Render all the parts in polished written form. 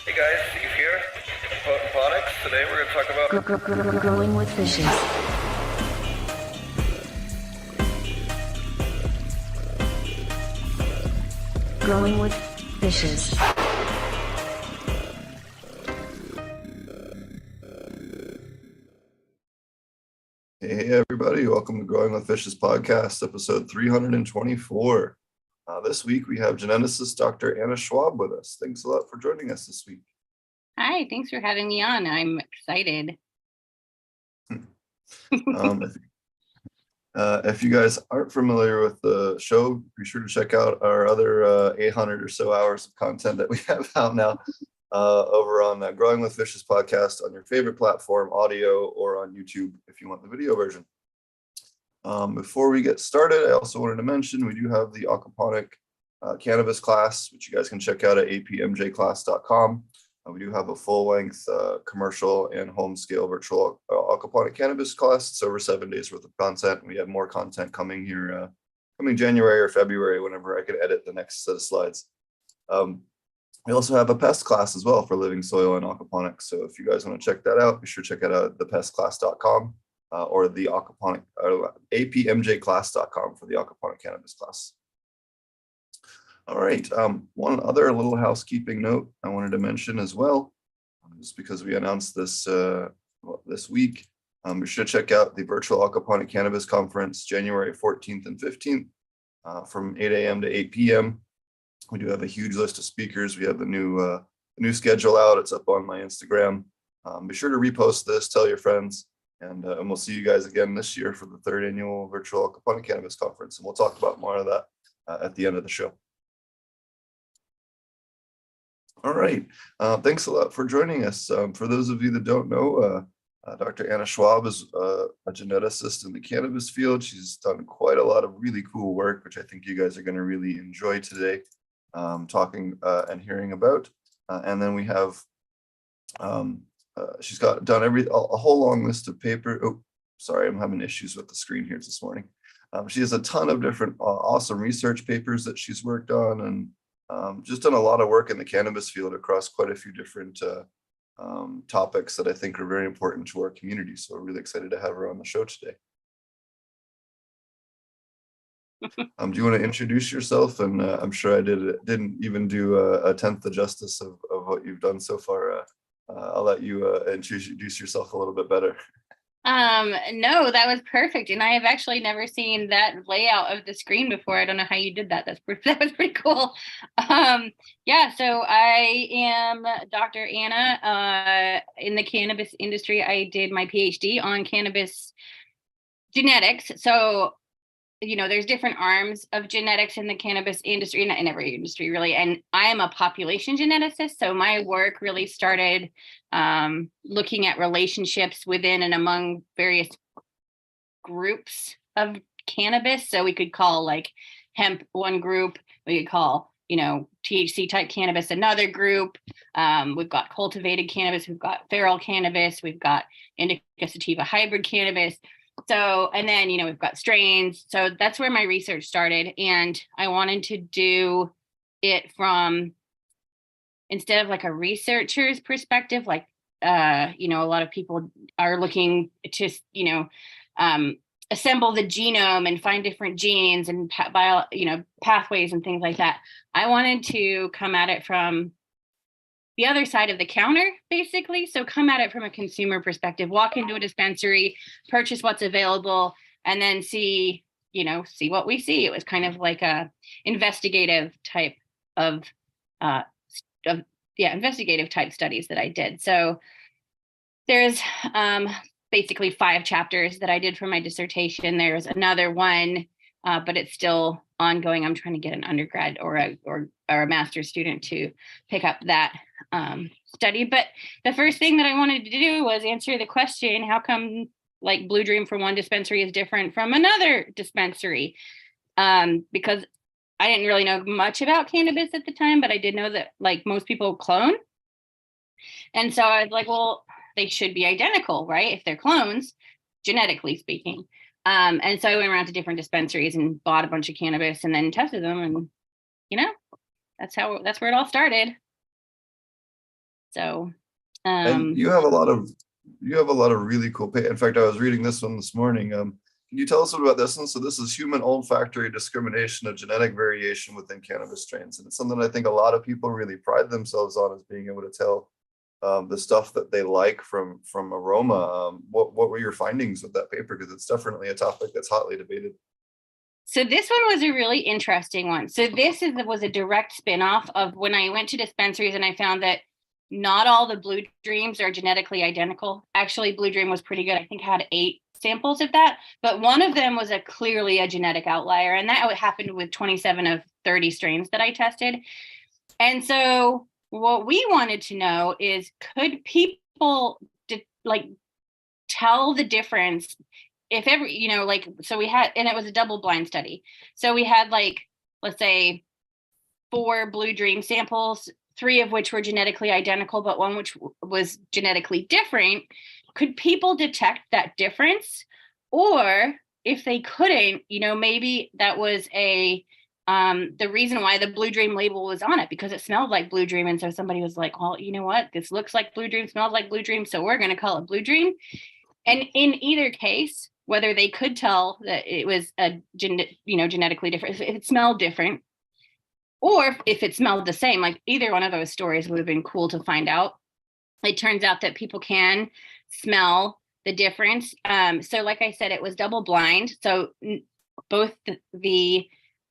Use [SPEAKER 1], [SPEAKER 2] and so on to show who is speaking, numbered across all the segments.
[SPEAKER 1] Hey guys, Steve here, Ponics. Today we're going to talk about
[SPEAKER 2] Growing with fishes. Growing with fishes.
[SPEAKER 3] Hey everybody, welcome to Growing with Fishes podcast, episode 324. This week we have geneticist Dr. Anna Schwabe with us. Thanks a lot for joining us this week.
[SPEAKER 4] Hi, thanks for having me on. I'm excited.
[SPEAKER 3] If you guys aren't familiar with the show, be sure to check out our other 800 or so hours of content that we have out now over on Growing with Fishes podcast on your favorite platform, audio, or on YouTube if you want the video version. Before we get started, I also wanted to mention we do have the Aquaponic cannabis class, which you guys can check out at apmjclass.com. We do have a full-length commercial and home-scale virtual aquaponic cannabis class. It's over 7 days worth of content. We have more content coming here, coming January or February, whenever I can edit the next set of slides. We also have a pest class as well for living soil and aquaponics. So if you guys want to check that out, be sure to check it out at thepestclass.com or the aquaponic apmjclass.com for the aquaponic cannabis class. All right, one other little housekeeping note I wanted to mention as well, just because we announced this this week. We should check out the virtual aquaponic cannabis conference January 14th and 15th from 8 a.m. to 8 p.m. We do have a huge list of speakers. We have the new schedule out. It's up on my Instagram. Be sure to repost this, tell your friends, and we'll see you guys again this year for the third annual virtual aquaponic cannabis conference. And we'll talk about more of that at the end of the show. All right, thanks a lot for joining us. For those of you that don't know, Dr. Anna Schwabe is a geneticist in the cannabis field. She's done quite a lot of really cool work, which I think you guys are going to really enjoy today, talking and hearing about. And then we have, she's done a whole long list of paper. Oh, sorry, I'm having issues with the screen here this morning. She has a ton of different awesome research papers that she's worked on, and just done a lot of work in the cannabis field across quite a few different topics that I think are very important to our community. So we're really excited to have her on the show today. Do you want to introduce yourself? And I'm sure I didn't even do a tenth the justice of what you've done so far. I'll let you introduce yourself a little bit better.
[SPEAKER 4] No, that was perfect. And I have actually never seen that layout of the screen before. I don't know how you did that. That was pretty cool. Yeah, so I am Dr. Anna in the cannabis industry. I did my PhD on cannabis genetics. So, there's different arms of genetics in the cannabis industry, not in every industry really. And I am a population geneticist. So my work really started looking at relationships within and among various groups of cannabis. So we could call like hemp one group, we could call, THC type cannabis another group. We've got cultivated cannabis, we've got feral cannabis, we've got indica sativa hybrid cannabis. So, and then, we've got strains. So that's where my research started. And I wanted to do it from, instead of like a researcher's perspective, like, a lot of people are looking to, assemble the genome and find different genes and pathways and things like that. I wanted to come at it from the other side of the counter, basically. So come at it from a consumer perspective, walk into a dispensary, purchase what's available, and then see what we see. It was kind of like a investigative type of investigative type studies that I did. So there's basically 5 chapters that I did for my dissertation. There's another one, but it's still ongoing. I'm trying to get an undergrad or a master's student to pick up that study. But the first thing that I wanted to do was answer the question, how come like Blue Dream from one dispensary is different from another dispensary? Because I didn't really know much about cannabis at the time, but I did know that like most people clone. And so I was like, well, they should be identical, right? If they're clones, genetically speaking. And so I went around to different dispensaries and bought a bunch of cannabis and then tested them. And, that's where it all started. So,
[SPEAKER 3] And you have a lot of really cool. In fact, I was reading this one this morning. Can you tell us about this one? So this is human olfactory discrimination of genetic variation within cannabis strains, and it's something I think a lot of people really pride themselves on, is being able to tell the stuff that they like from aroma. What were your findings with that paper? Because it's definitely a topic that's hotly debated.
[SPEAKER 4] so this one was a really interesting one. So was a direct spinoff of when I went to dispensaries and I found that not all the Blue Dreams are genetically identical. Actually, Blue Dream was pretty good. I think I had 8 samples of that, but one of them was clearly a genetic outlier, and that happened with 27 of 30 strains that I tested. And so what we wanted to know is, could people tell the difference if every, so we had, and it was a double blind study. So we had let's say 4 Blue Dream samples, 3 of which were genetically identical, but 1 which was genetically different. Could people detect that difference? Or if they couldn't, maybe that was the reason why the Blue Dream label was on it, because it smelled like Blue Dream. And so somebody was like, well, you know what? This looks like Blue Dream, smells like Blue Dream, so we're going to call it Blue Dream. And in either case, whether they could tell that it was genetically different, if it smelled different, or if it smelled the same, either one of those stories would have been cool to find out. It turns out that people can smell the difference. So like I said, it was double blind. So both the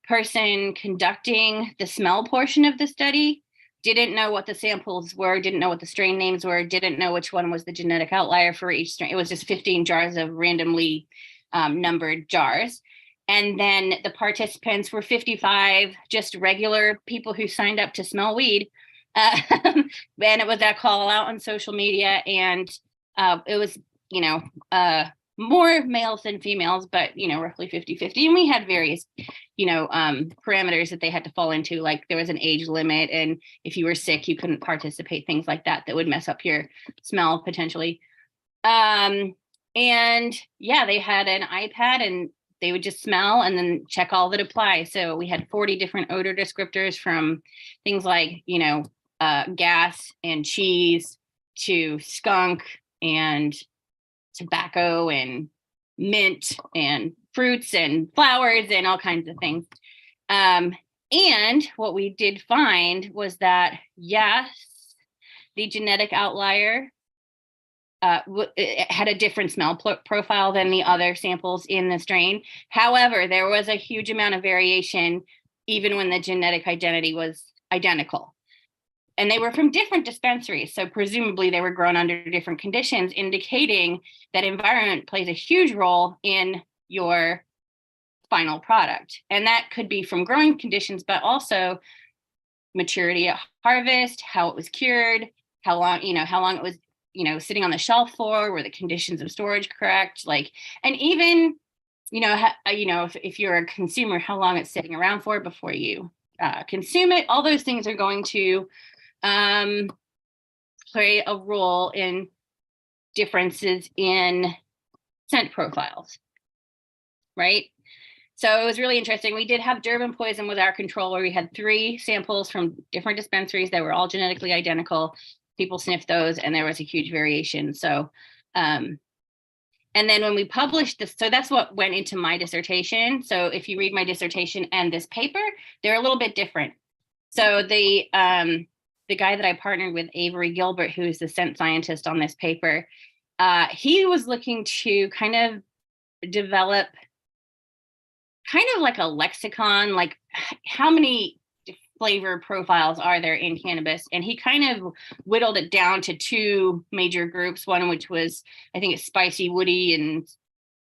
[SPEAKER 4] person conducting the smell portion of the study didn't know what the samples were, didn't know what the strain names were, didn't know which one was the genetic outlier for each strain. It was just 15 jars of randomly numbered jars. And then the participants were 55, just regular people who signed up to smell weed. And it was that call out on social media. And it was, more males than females, but, roughly 50-50. And we had various, parameters that they had to fall into. Like there was an age limit. And if you were sick, you couldn't participate, things like that would mess up your smell potentially. And yeah, they had an iPad and they would just smell and then check all that apply. So we had 40 different odor descriptors, from things like, gas and cheese to skunk and tobacco and mint and fruits and flowers and all kinds of things. And what we did find was that, yes, the genetic outlier it had a different smell profile than the other samples in the strain. However, there was a huge amount of variation even when the genetic identity was identical. And they were from different dispensaries. So presumably they were grown under different conditions, indicating that environment plays a huge role in your final product. And that could be from growing conditions, but also maturity at harvest, how it was cured, how long it was, sitting on the shelf for, were the conditions of storage correct? And even, if you're a consumer, how long it's sitting around for before you consume it. All those things are going to play a role in differences in scent profiles, right? So it was really interesting. We did have Durban poison with our control, where we had 3 samples from different dispensaries that were all genetically identical. People sniffed those and there was a huge variation. So, and then when we published this, so that's what went into my dissertation. So if you read my dissertation and this paper, they're a little bit different. So the guy that I partnered with, Avery Gilbert, who is the scent scientist on this paper, he was looking to kind of develop kind of like a lexicon, like how many flavor profiles are there in cannabis? And he kind of whittled it down to 2 major groups, one which was, I think it's spicy, woody, and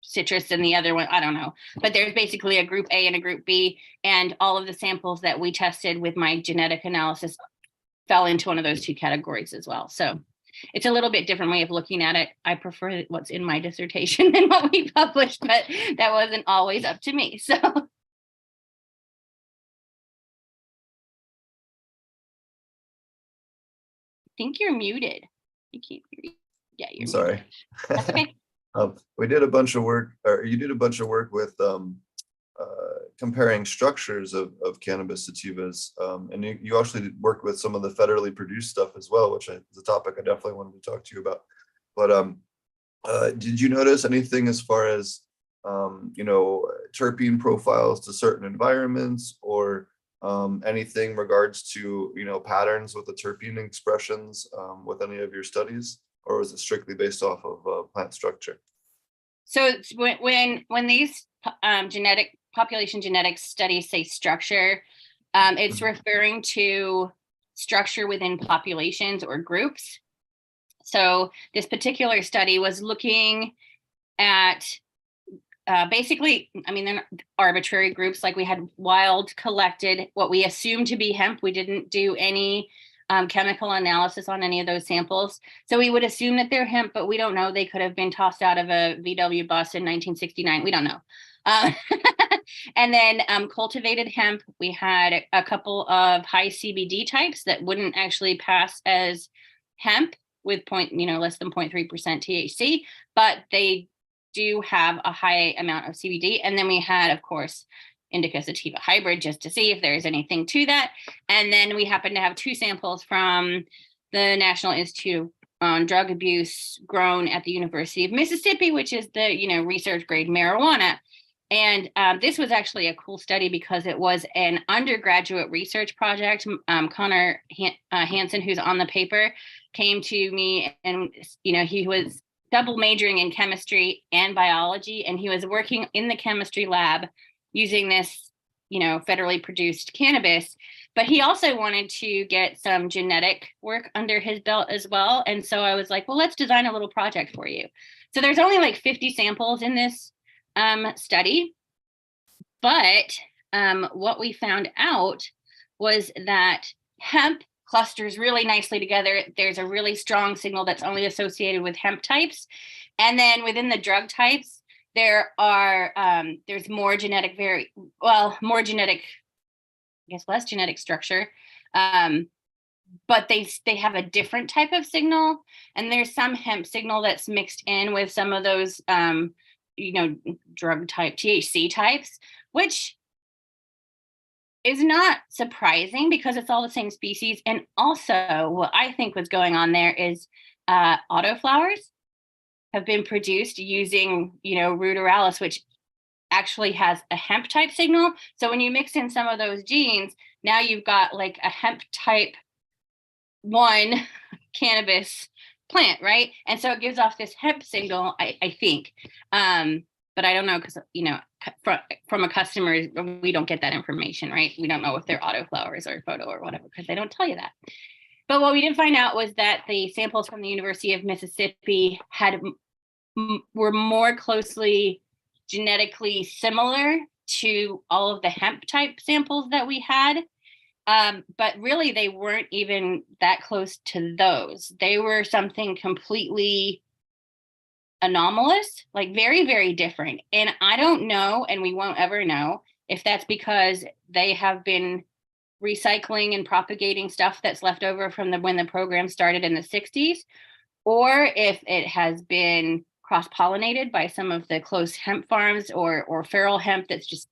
[SPEAKER 4] citrus, and the other one, I don't know. But there's basically a group A and a group B, and all of the samples that we tested with my genetic analysis fell into one of those 2 categories as well. So it's a little bit different way of looking at it. I prefer what's in my dissertation than what we published, but that wasn't always up to me. So I think you're muted. You can't hear you. Yeah, you're
[SPEAKER 3] Sorry.
[SPEAKER 4] muted. That's okay.
[SPEAKER 3] We did a bunch of work, or you did a bunch of work with comparing structures of cannabis sativas, and you actually worked with some of the federally produced stuff as well, which is a topic I definitely wanted to talk to you about. But did you notice anything as far as terpene profiles to certain environments, or anything regards to patterns with the terpene expressions with any of your studies, or was it strictly based off of plant structure?
[SPEAKER 4] So when these population genetics studies say structure, it's referring to structure within populations or groups. So this particular study was looking at basically, I mean, they're not arbitrary groups. Like, we had wild collected what we assumed to be hemp. We didn't do any chemical analysis on any of those samples. So we would assume that they're hemp, but we don't know. They could have been tossed out of a VW bus in 1969. We don't know. And then cultivated hemp, we had a couple of high CBD types that wouldn't actually pass as hemp with less than 0.3% THC, but they do have a high amount of CBD. And then we had, of course, indica sativa hybrid, just to see if there's anything to that. And then we happen to have 2 samples from the National Institute on Drug Abuse grown at the University of Mississippi, which is the research grade marijuana. And this was actually a cool study because it was an undergraduate research project. Connor Hansen, who's on the paper, came to me, and he was double majoring in chemistry and biology, and he was working in the chemistry lab using this federally produced cannabis, but he also wanted to get some genetic work under his belt as well. And so I was like, well, let's design a little project for you. So there's only like 50 samples in this study, but what we found out was that hemp clusters really nicely together. There's a really strong signal that's only associated with hemp types. And then within the drug types, there's more genetic, less genetic structure. But they have a different type of signal. And there's some hemp signal that's mixed in with some of those, drug type THC types, which is not surprising because it's all the same species. And also what I think was going on there is autoflowers have been produced using, ruderalis, which actually has a hemp type signal. So when you mix in some of those genes, now you've got like a hemp type 1 cannabis plant, right? And so it gives off this hemp signal, I think. But I don't know, because, from a customer, we don't get that information, right? We don't know if they're autoflowers or photo or whatever, because they don't tell you that. But what we did find out was that the samples from the University of Mississippi were more closely genetically similar to all of the hemp type samples that we had. But really, they weren't even that close to those. They were something completely anomalous, like very, very different. And I don't know, and we won't ever know, if that's because they have been recycling and propagating stuff that's left over from when the program started in the 60s, or if it has been cross-pollinated by some of the close hemp farms or feral hemp that's just,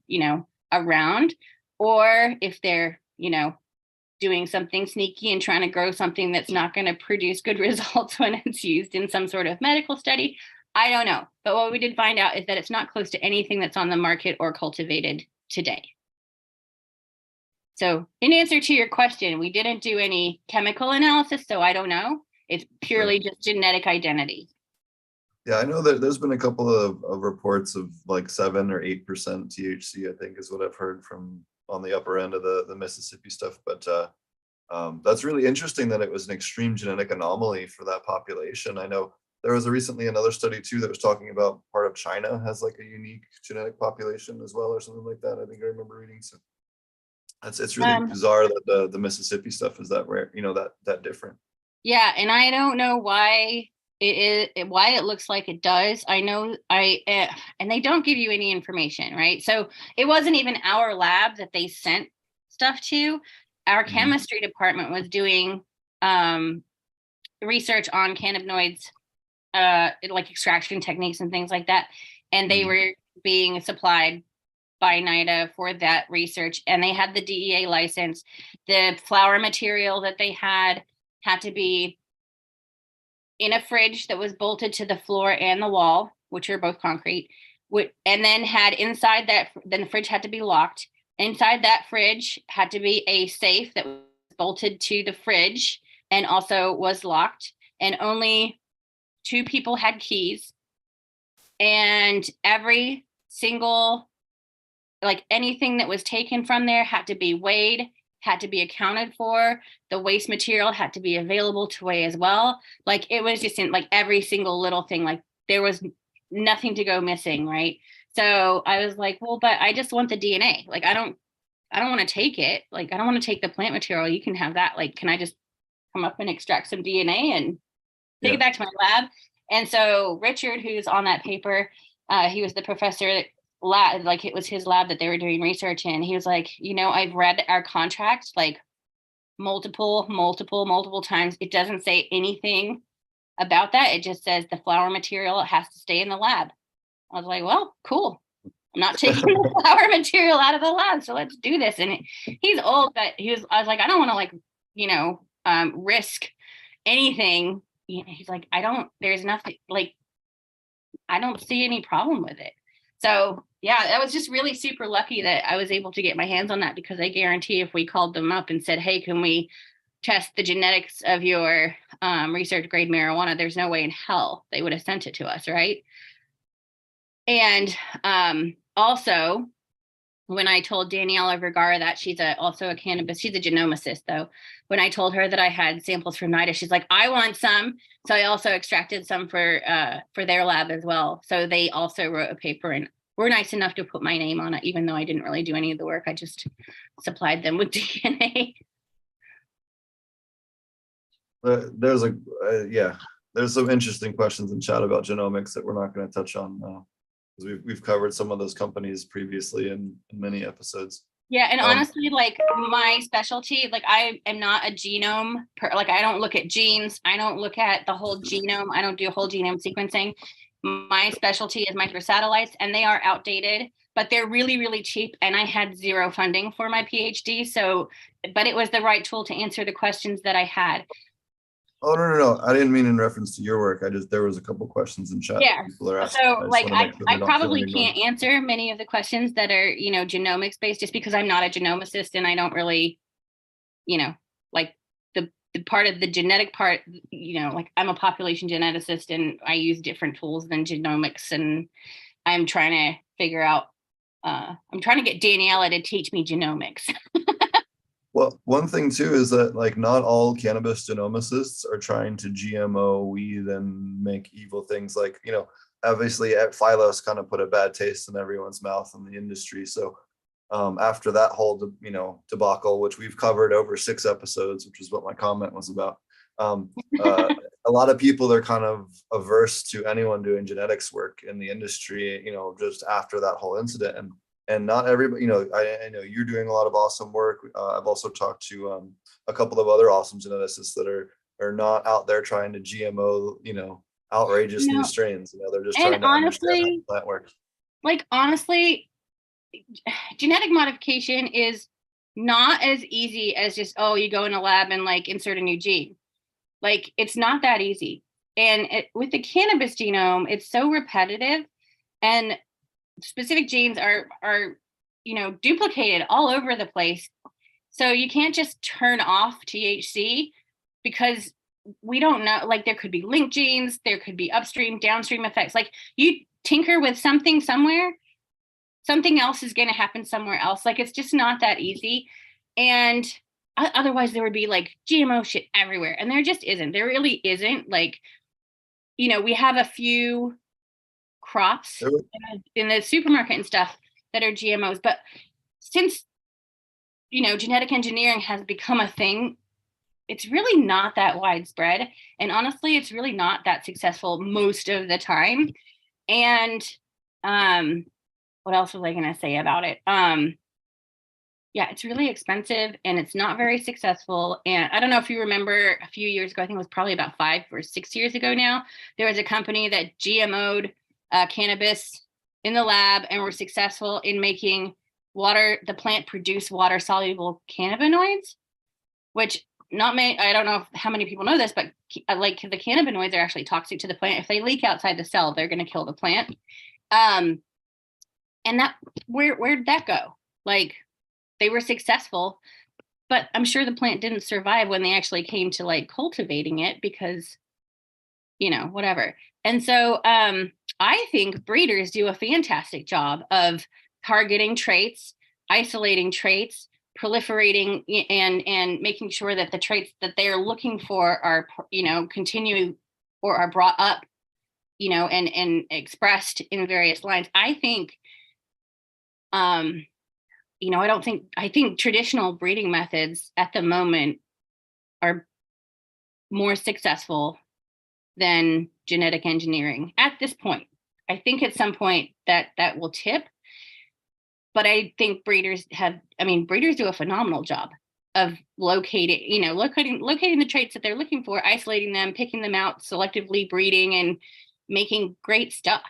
[SPEAKER 4] around, or if they're, doing something sneaky and trying to grow something that's not going to produce good results when it's used in some sort of medical study. I don't know. But what we did find out is that it's not close to anything that's on the market or cultivated today. So in answer to your question, we didn't do any chemical analysis, so I don't know. It's purely just genetic identity.
[SPEAKER 3] Yeah, I know that there's been a couple of reports of like 7 or 8% THC, I think is what I've heard from on the upper end of the Mississippi stuff. But that's really interesting that it was an extreme genetic anomaly for that population. I know there was recently another study too that was talking about part of China has like a unique genetic population as well, or something like that. I think I remember reading. So it's really bizarre that the Mississippi stuff is that rare, that different.
[SPEAKER 4] Yeah, and I don't know why it looks like it does. I know and they don't give you any information, right? So it wasn't even our lab that they sent stuff to. Our chemistry department was doing research on cannabinoids, like extraction techniques and things like that, and they were being supplied by NIDA for that research, and they had the DEA license. The flower material that they had to be in a fridge that was bolted to the floor and the wall, which are both concrete, and then had inside that, then the fridge had to be locked. Inside that fridge had to be a safe that was bolted to the fridge and also was locked, and only 2 people had keys. And every single, like anything that was taken from there had to be weighed, had to be accounted for. The waste material had to be available to weigh as well. Like it was just in like every single little thing, like there was nothing to go missing, right? So I was like, well, but I just want the DNA. Like I don't want to take it. Like I don't want to take the plant material. You can have that. Like, can I just come up and extract some DNA and take it back to my lab? And so Richard, who's on that paper, he was the professor lab, like it was his lab that they were doing research in. He was like, you know, I've read our contract like multiple times. It doesn't say anything about that. It just says the flower material has to stay in the lab. I was like, well, cool. I'm not taking the flower material out of the lab, so let's do this. And he's old, but I was like, I don't want to like, you know, risk anything. He's like, there's nothing, like, I don't see any problem with it. So yeah, that was just really super lucky that I was able to get my hands on that, because I guarantee if we called them up and said, hey, can we test the genetics of your research grade marijuana, there's no way in hell they would have sent it to us, right? And also, when I told Daniela Vergara that, she's also a cannabis, she's a genomicist though. When I told her that I had samples from NIDA, she's like, I want some. So I also extracted some for their lab as well. So they also wrote a paper and were nice enough to put my name on it, even though I didn't really do any of the work. I just supplied them with DNA.
[SPEAKER 3] There's some interesting questions in chat about genomics that we're not going to touch on now, because we've covered some of those companies previously in many episodes.
[SPEAKER 4] Yeah, and honestly, like my specialty, like I am not a genome, like I don't look at genes, I don't look at the whole genome, I don't do whole genome sequencing. My specialty is microsatellites, and they are outdated, but they're really, really cheap. And I had zero funding for my PhD, so, but it was the right tool to answer the questions that I had.
[SPEAKER 3] Oh, no. I didn't mean in reference to your work. There was a couple questions in chat.
[SPEAKER 4] Yeah.
[SPEAKER 3] People are asking.
[SPEAKER 4] So like I probably can't answer many of the questions that are, you know, genomics based, just because I'm not a genomicist and I don't really, you know, like the part of the genetic part, you know, like I'm a population geneticist and I use different tools than genomics, and I'm trying to figure out, I'm trying to get Daniela to teach me genomics.
[SPEAKER 3] Well, one thing too is that like not all cannabis genomicists are trying to GMO weed and make evil things. Like, you know, obviously Phylos kind of put a bad taste in everyone's mouth in the industry. So after that whole, you know, debacle, which we've covered over 6 episodes, which is what my comment was about. A lot of people are kind of averse to anyone doing genetics work in the industry, you know, just after that whole incident. And not everybody, you know, I know you're doing a lot of awesome work. I've also talked to a couple of other awesome geneticists that are not out there trying to GMO, you know, outrageous new strains. You know, they're just trying to understand how the plant works.
[SPEAKER 4] Like honestly, genetic modification is not as easy as just, oh, you go in a lab and like insert a new gene. Like it's not that easy. And with the cannabis genome, it's so repetitive, and specific genes are, you know, duplicated all over the place. So you can't just turn off THC, because we don't know, like there could be link genes, there could be upstream, downstream effects. Like you tinker with something somewhere, something else is going to happen somewhere else. Like it's just not that easy. And otherwise there would be like GMO shit everywhere. And there just isn't. There really isn't. Like, you know, we have a few crops in the supermarket and stuff that are GMOs, but since, you know, genetic engineering has become a thing, it's really not that widespread, and honestly it's really not that successful most of the time. And what else was I going to say about it? Yeah, it's really expensive and it's not very successful. And I don't know if you remember a few years ago, I think it was probably about 5 or 6 years ago now, there was a company that GMO'd cannabis in the lab and were successful in making the plant produce water soluble cannabinoids, which I don't know how many people know this, but like the cannabinoids are actually toxic to the plant. If they leak outside the cell, they're going to kill the plant. And that, where'd that go? Like, they were successful, but I'm sure the plant didn't survive when they actually came to like cultivating it because, whatever. And so I think breeders do a fantastic job of targeting traits, isolating traits, proliferating, and making sure that the traits that they're looking for are, continue or are brought up, and expressed in various lines. I think, I think traditional breeding methods at the moment are more successful than genetic engineering at this point. I think at some point that will tip, but I think breeders do a phenomenal job of locating the traits that they're looking for, isolating them, picking them out, selectively breeding, and making great stuff.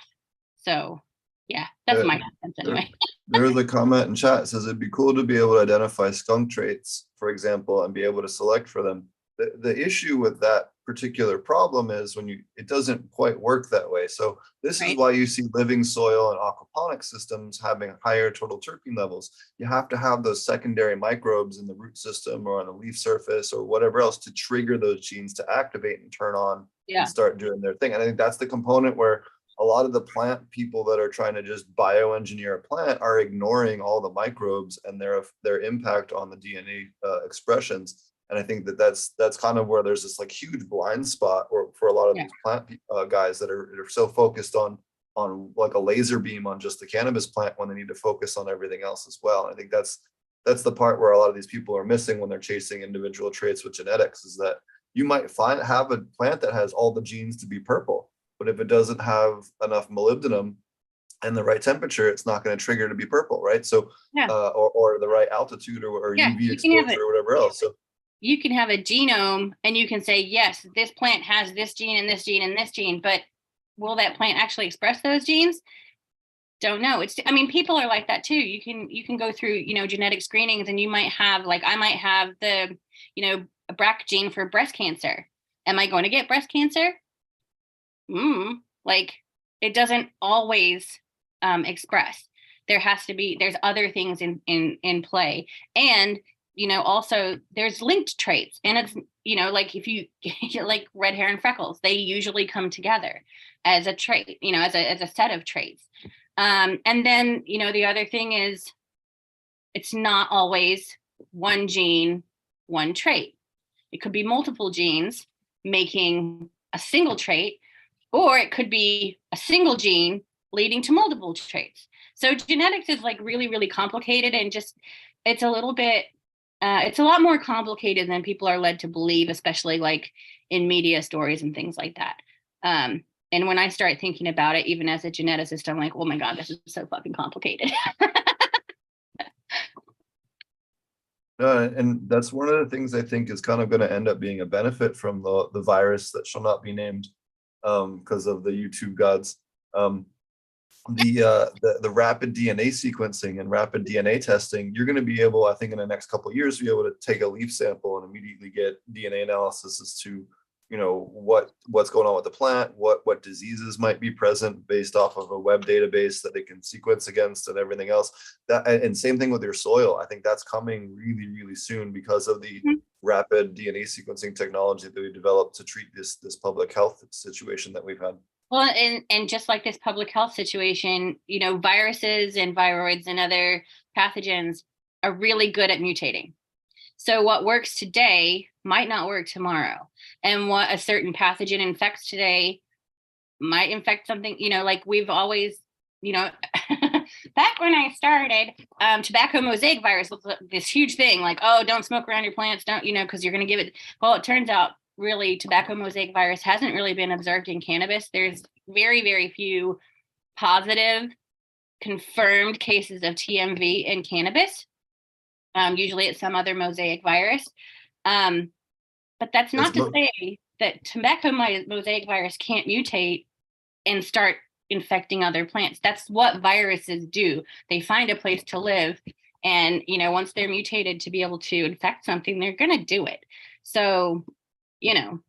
[SPEAKER 4] So yeah, that's my sense anyway.
[SPEAKER 3] There's a comment in chat that says it'd be cool to be able to identify skunk traits, for example, and be able to select for them. The issue with that particular problem is it doesn't quite work that way. So this is why you see living soil and aquaponic systems having higher total terpene levels. You have to have those secondary microbes in the root system or on the leaf surface or whatever else to trigger those genes to activate and turn on and start doing their thing. And I think that's the component where a lot of the plant people that are trying to just bioengineer a plant are ignoring all the microbes and their impact on the DNA expressions. And I think that's kind of where there's this like huge blind spot for a lot of these plant guys that are so focused on like a laser beam on just the cannabis plant when they need to focus on everything else as well. And I think that's the part where a lot of these people are missing when they're chasing individual traits with genetics, is that you might have a plant that has all the genes to be purple, but if it doesn't have enough molybdenum and the right temperature, it's not going to trigger to be purple, right? So or the right altitude or UV exposure or whatever else. So
[SPEAKER 4] you can have a genome and you can say, yes, this plant has this gene and this gene and this gene, but will that plant actually express those genes? Don't know. People are like that too. You can go through, genetic screenings, and you might have, like, I might have the, a BRCA gene for breast cancer. Am I going to get breast cancer? Like, it doesn't always express. There's other things in play. And also there's linked traits, and it's, like if you like red hair and freckles, they usually come together as a trait, as a set of traits. And then, the other thing is, it's not always one gene, one trait. It could be multiple genes making a single trait, or it could be a single gene leading to multiple traits. So genetics is like really, really complicated, and just, it's a little bit, it's a lot more complicated than people are led to believe, especially like in media stories and things like that. And when I start thinking about it, even as a geneticist, I'm like, oh my God, this is so fucking complicated.
[SPEAKER 3] And that's one of the things I think is kind of going to end up being a benefit from the virus that shall not be named because of the YouTube gods. The rapid DNA sequencing and rapid DNA testing, you're going to be able, I think in the next couple of years, be able to take a leaf sample and immediately get DNA analysis as to, what's going on with the plant, what diseases might be present based off of a web database that they can sequence against and everything else. And same thing with your soil. I think that's coming really, really soon because of the rapid DNA sequencing technology that we developed to treat this public health situation that we've had.
[SPEAKER 4] Well, and just like this public health situation, viruses and viroids and other pathogens are really good at mutating. So what works today might not work tomorrow. And what a certain pathogen infects today might infect something, like we've always, back when I started, tobacco mosaic virus was this huge thing, like, oh, don't smoke around your plants, don't, because you're going to give it. Well, it turns out really tobacco mosaic virus hasn't really been observed in cannabis. There's very, very few positive confirmed cases of TMV in cannabis. Usually it's some other mosaic virus. But that's not to say that tobacco mosaic virus can't mutate and start infecting other plants. That's what viruses do. They find a place to live. And, you know, once they're mutated to be able to infect something, they're going to do it. So, you know,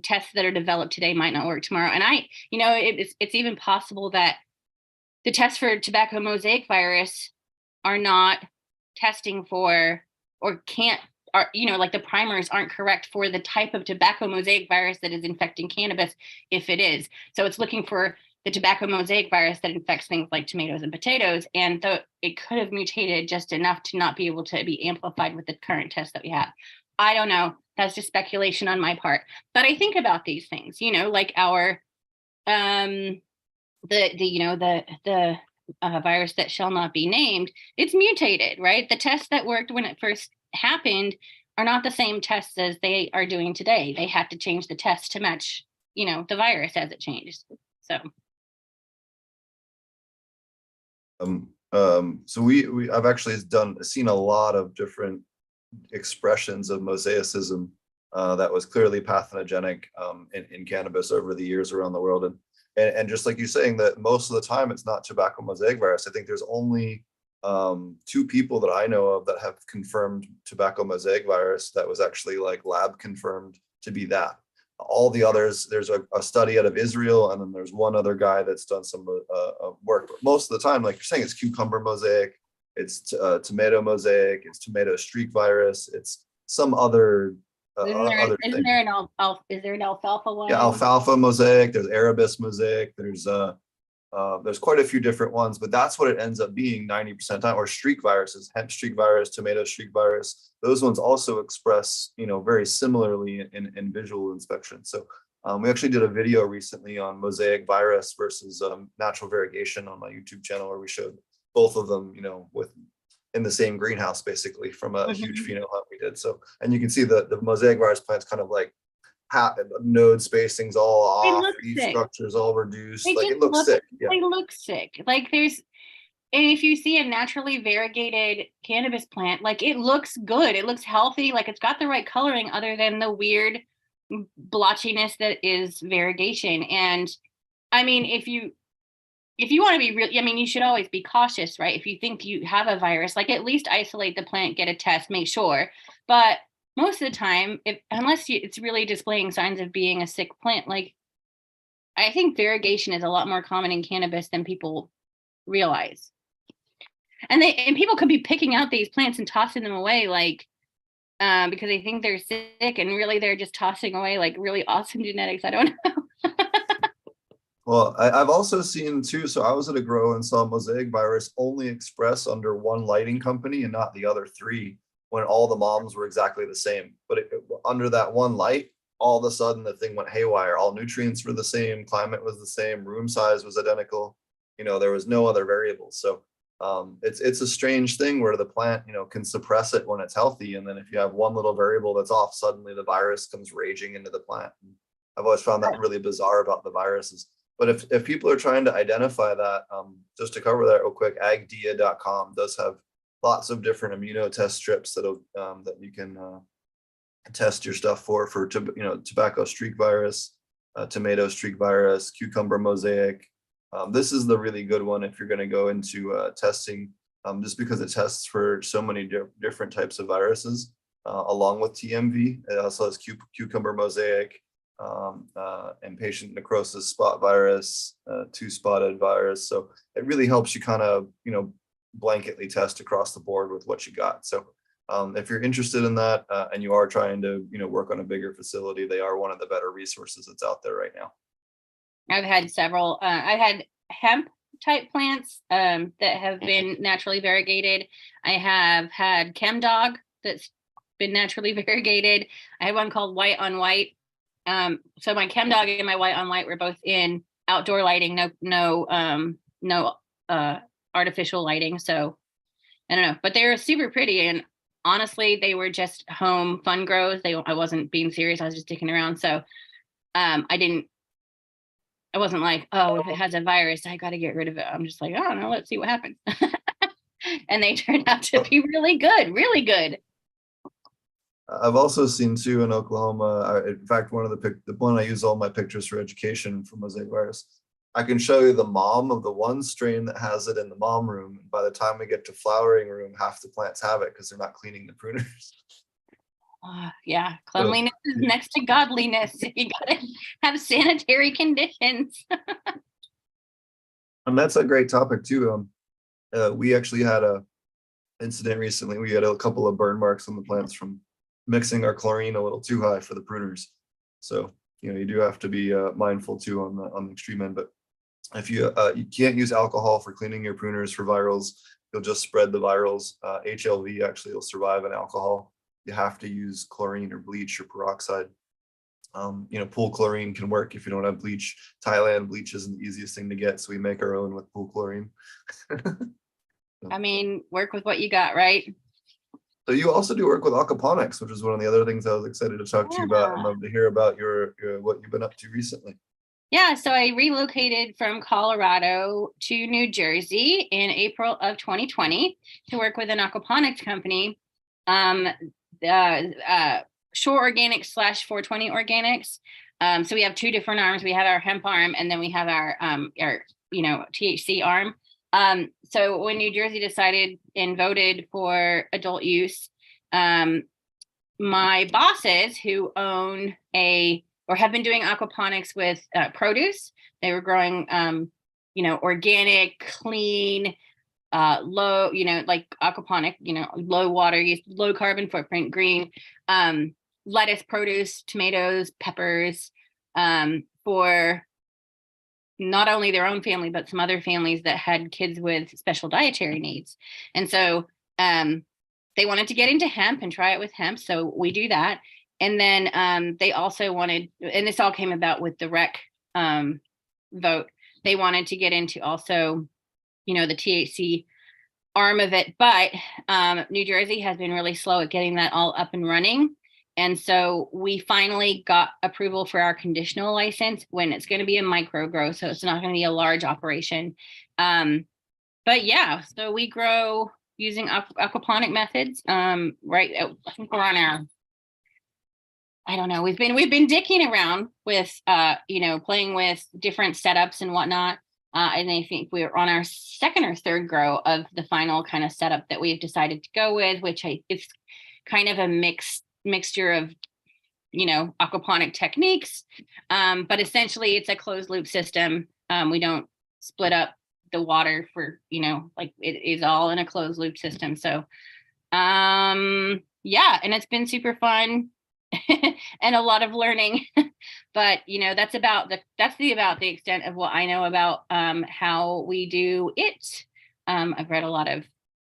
[SPEAKER 4] tests that are developed today might not work tomorrow. And it's even possible that the tests for tobacco mosaic virus are not testing for, or like the primers aren't correct for the type of tobacco mosaic virus that is infecting cannabis, if it is. So it's looking for the tobacco mosaic virus that infects things like tomatoes and potatoes. And it could have mutated just enough to not be able to be amplified with the current test that we have. I don't know. That's just speculation on my part. But I think about these things, you know, like our the virus that shall not be named. It's mutated, right? The tests that worked when it first happened are not the same tests as they are doing today. They had to change the test to match, you know, the virus as it changed. So.
[SPEAKER 3] I've actually seen a lot of different expressions of mosaicism that was clearly pathogenic in cannabis over the years around the world. And just like you're saying, that most of the time it's not tobacco mosaic virus. I think there's only 2 people that I know of that have confirmed tobacco mosaic virus that was actually like lab confirmed to be that. All the others, there's a study out of Israel, and then there's one other guy that's done some work. But most of the time, like you're saying, it's cucumber mosaic, it's tomato mosaic, it's tomato streak virus, it's some other other thing.
[SPEAKER 4] Is there an alfalfa one?
[SPEAKER 3] Yeah, alfalfa mosaic. There's Arabis mosaic. There's quite a few different ones, but that's what it ends up being 90% of the time. Or streak viruses, hemp streak virus, tomato streak virus. Those ones also express, you know, very similarly in visual inspection. So we actually did a video recently on mosaic virus versus natural variegation on my YouTube channel, where we showed both of them, you know, in the same greenhouse, basically, from a huge pheno hunt we did. So, and you can see the mosaic virus plants kind of like node spacings all off, leaf structures all reduced. Like it looks sick. Yeah.
[SPEAKER 4] They look sick. Like and if you see a naturally variegated cannabis plant, like it looks good. It looks healthy. Like it's got the right coloring, other than the weird blotchiness that is variegation. And I mean, if you want to be real, I mean, you should always be cautious, right? If you think you have a virus, like at least isolate the plant, get a test, make sure. But most of the time, unless it's really displaying signs of being a sick plant, like I think variegation is a lot more common in cannabis than people realize. And people could be picking out these plants and tossing them away, like because they think they're sick, and really they're just tossing away like really awesome genetics. I don't know.
[SPEAKER 3] Well, I've also seen too, so I was at a grow and saw mosaic virus only express under one lighting company and not the other 3, when all the moms were exactly the same. But under that one light, all of a sudden the thing went haywire. All nutrients were the same, climate was the same, room size was identical. You know, there was no other variables. So it's a strange thing where the plant, you know, can suppress it when it's healthy. And then if you have one little variable that's off, suddenly the virus comes raging into the plant. And I've always found that really bizarre about the viruses. But if people are trying to identify that, just to cover that real quick, agdia.com does have lots of different immunotest strips that you can test your stuff for tobacco streak virus, tomato streak virus, cucumber mosaic. This is the really good one if you're going to go into testing, just because it tests for so many different types of viruses, along with TMV. It also has cucumber mosaic, and patient necrosis spot virus, 2-spotted virus. So it really helps you kind of, you know, blanketly test across the board with what you got. So if you're interested in that and you are trying to, you know, work on a bigger facility, they are one of the better resources that's out there right now.
[SPEAKER 4] I've had several. I've had hemp type plants that have been naturally variegated. I have had ChemDog that's been naturally variegated. I had one called White on White. So my ChemDog and my White on White were both in outdoor lighting, no artificial lighting. So I don't know, but they were super pretty. And honestly, they were just home fun grows. I wasn't being serious. I was just dicking around. So I wasn't like, oh, if it has a virus, I got to get rid of it. I'm just like, I don't know, let's see what happens. And they turned out to be really good, really good.
[SPEAKER 3] I've also seen too in Oklahoma. In fact, one of the one I use all my pictures for education for mosaic virus. I can show you the mom of the one strain that has it in the mom room. And by the time we get to flowering room, half the plants have it because they're not cleaning the pruners.
[SPEAKER 4] Yeah, cleanliness is next to godliness. You gotta have sanitary conditions.
[SPEAKER 3] And that's a great topic too. We actually had a incident recently. We had a couple of burn marks on the plants from mixing our chlorine a little too high for the pruners. So, you do have to be mindful too on the extreme end. But if you can't use alcohol for cleaning your pruners for virals, you'll just spread the virals. HLV actually will survive in alcohol. You have to use chlorine or bleach or peroxide. Pool chlorine can work if you don't have bleach. Thailand bleach isn't the easiest thing to get, so we make our own with pool chlorine.
[SPEAKER 4] I mean, work with what you got, right?
[SPEAKER 3] So you also do work with aquaponics, which is one of the other things I was excited to talk to you about. I'd love to hear about your what you've been up to recently.
[SPEAKER 4] Yeah, so I relocated from Colorado to New Jersey in April of 2020 to work with an aquaponics company, Shore Organics / 420 Organics. So we have two different arms. We have our hemp arm, and then we have our THC arm. So when New Jersey decided and voted for adult use, my bosses who own or have been doing aquaponics with produce, they were growing, organic, clean, low, like aquaponic, low water use, low carbon footprint, green, lettuce, produce, tomatoes, peppers, for not only their own family, but some other families that had kids with special dietary needs. And so they wanted to get into hemp and try it with hemp. So we do that. And then they also wanted, and this all came about with the rec vote, they wanted to get into also, the THC arm of it. But New Jersey has been really slow at getting that all up and running. And so we finally got approval for our conditional license when it's going to be a micro grow. So it's not going to be a large operation. But yeah, so we grow using aquaponic methods. Right. I think we're on our, I don't know. We've been dicking around with, playing with different setups and whatnot. And I think we're on our second or third grow of the final kind of setup that we've decided to go with, which it's kind of a mixture of, aquaponic techniques. But essentially it's a closed loop system. We don't split up the water for, like it is all in a closed loop system. So, yeah, and it's been super fun. And a lot of learning, but that's about the extent of what I know about how we do it. I've read a lot of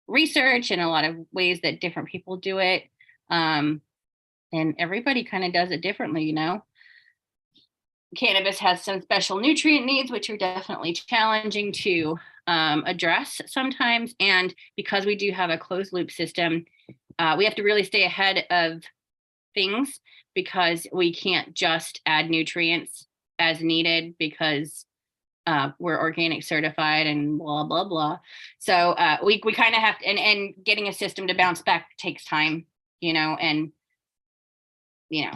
[SPEAKER 4] research and a lot of ways that different people do it, and everybody kind of does it differently. Cannabis has some special nutrient needs, which are definitely challenging to address sometimes, and because we do have a closed loop system, we have to really stay ahead of things because we can't just add nutrients as needed because we're organic certified and blah blah blah. So we kind of have to, and getting a system to bounce back takes time, and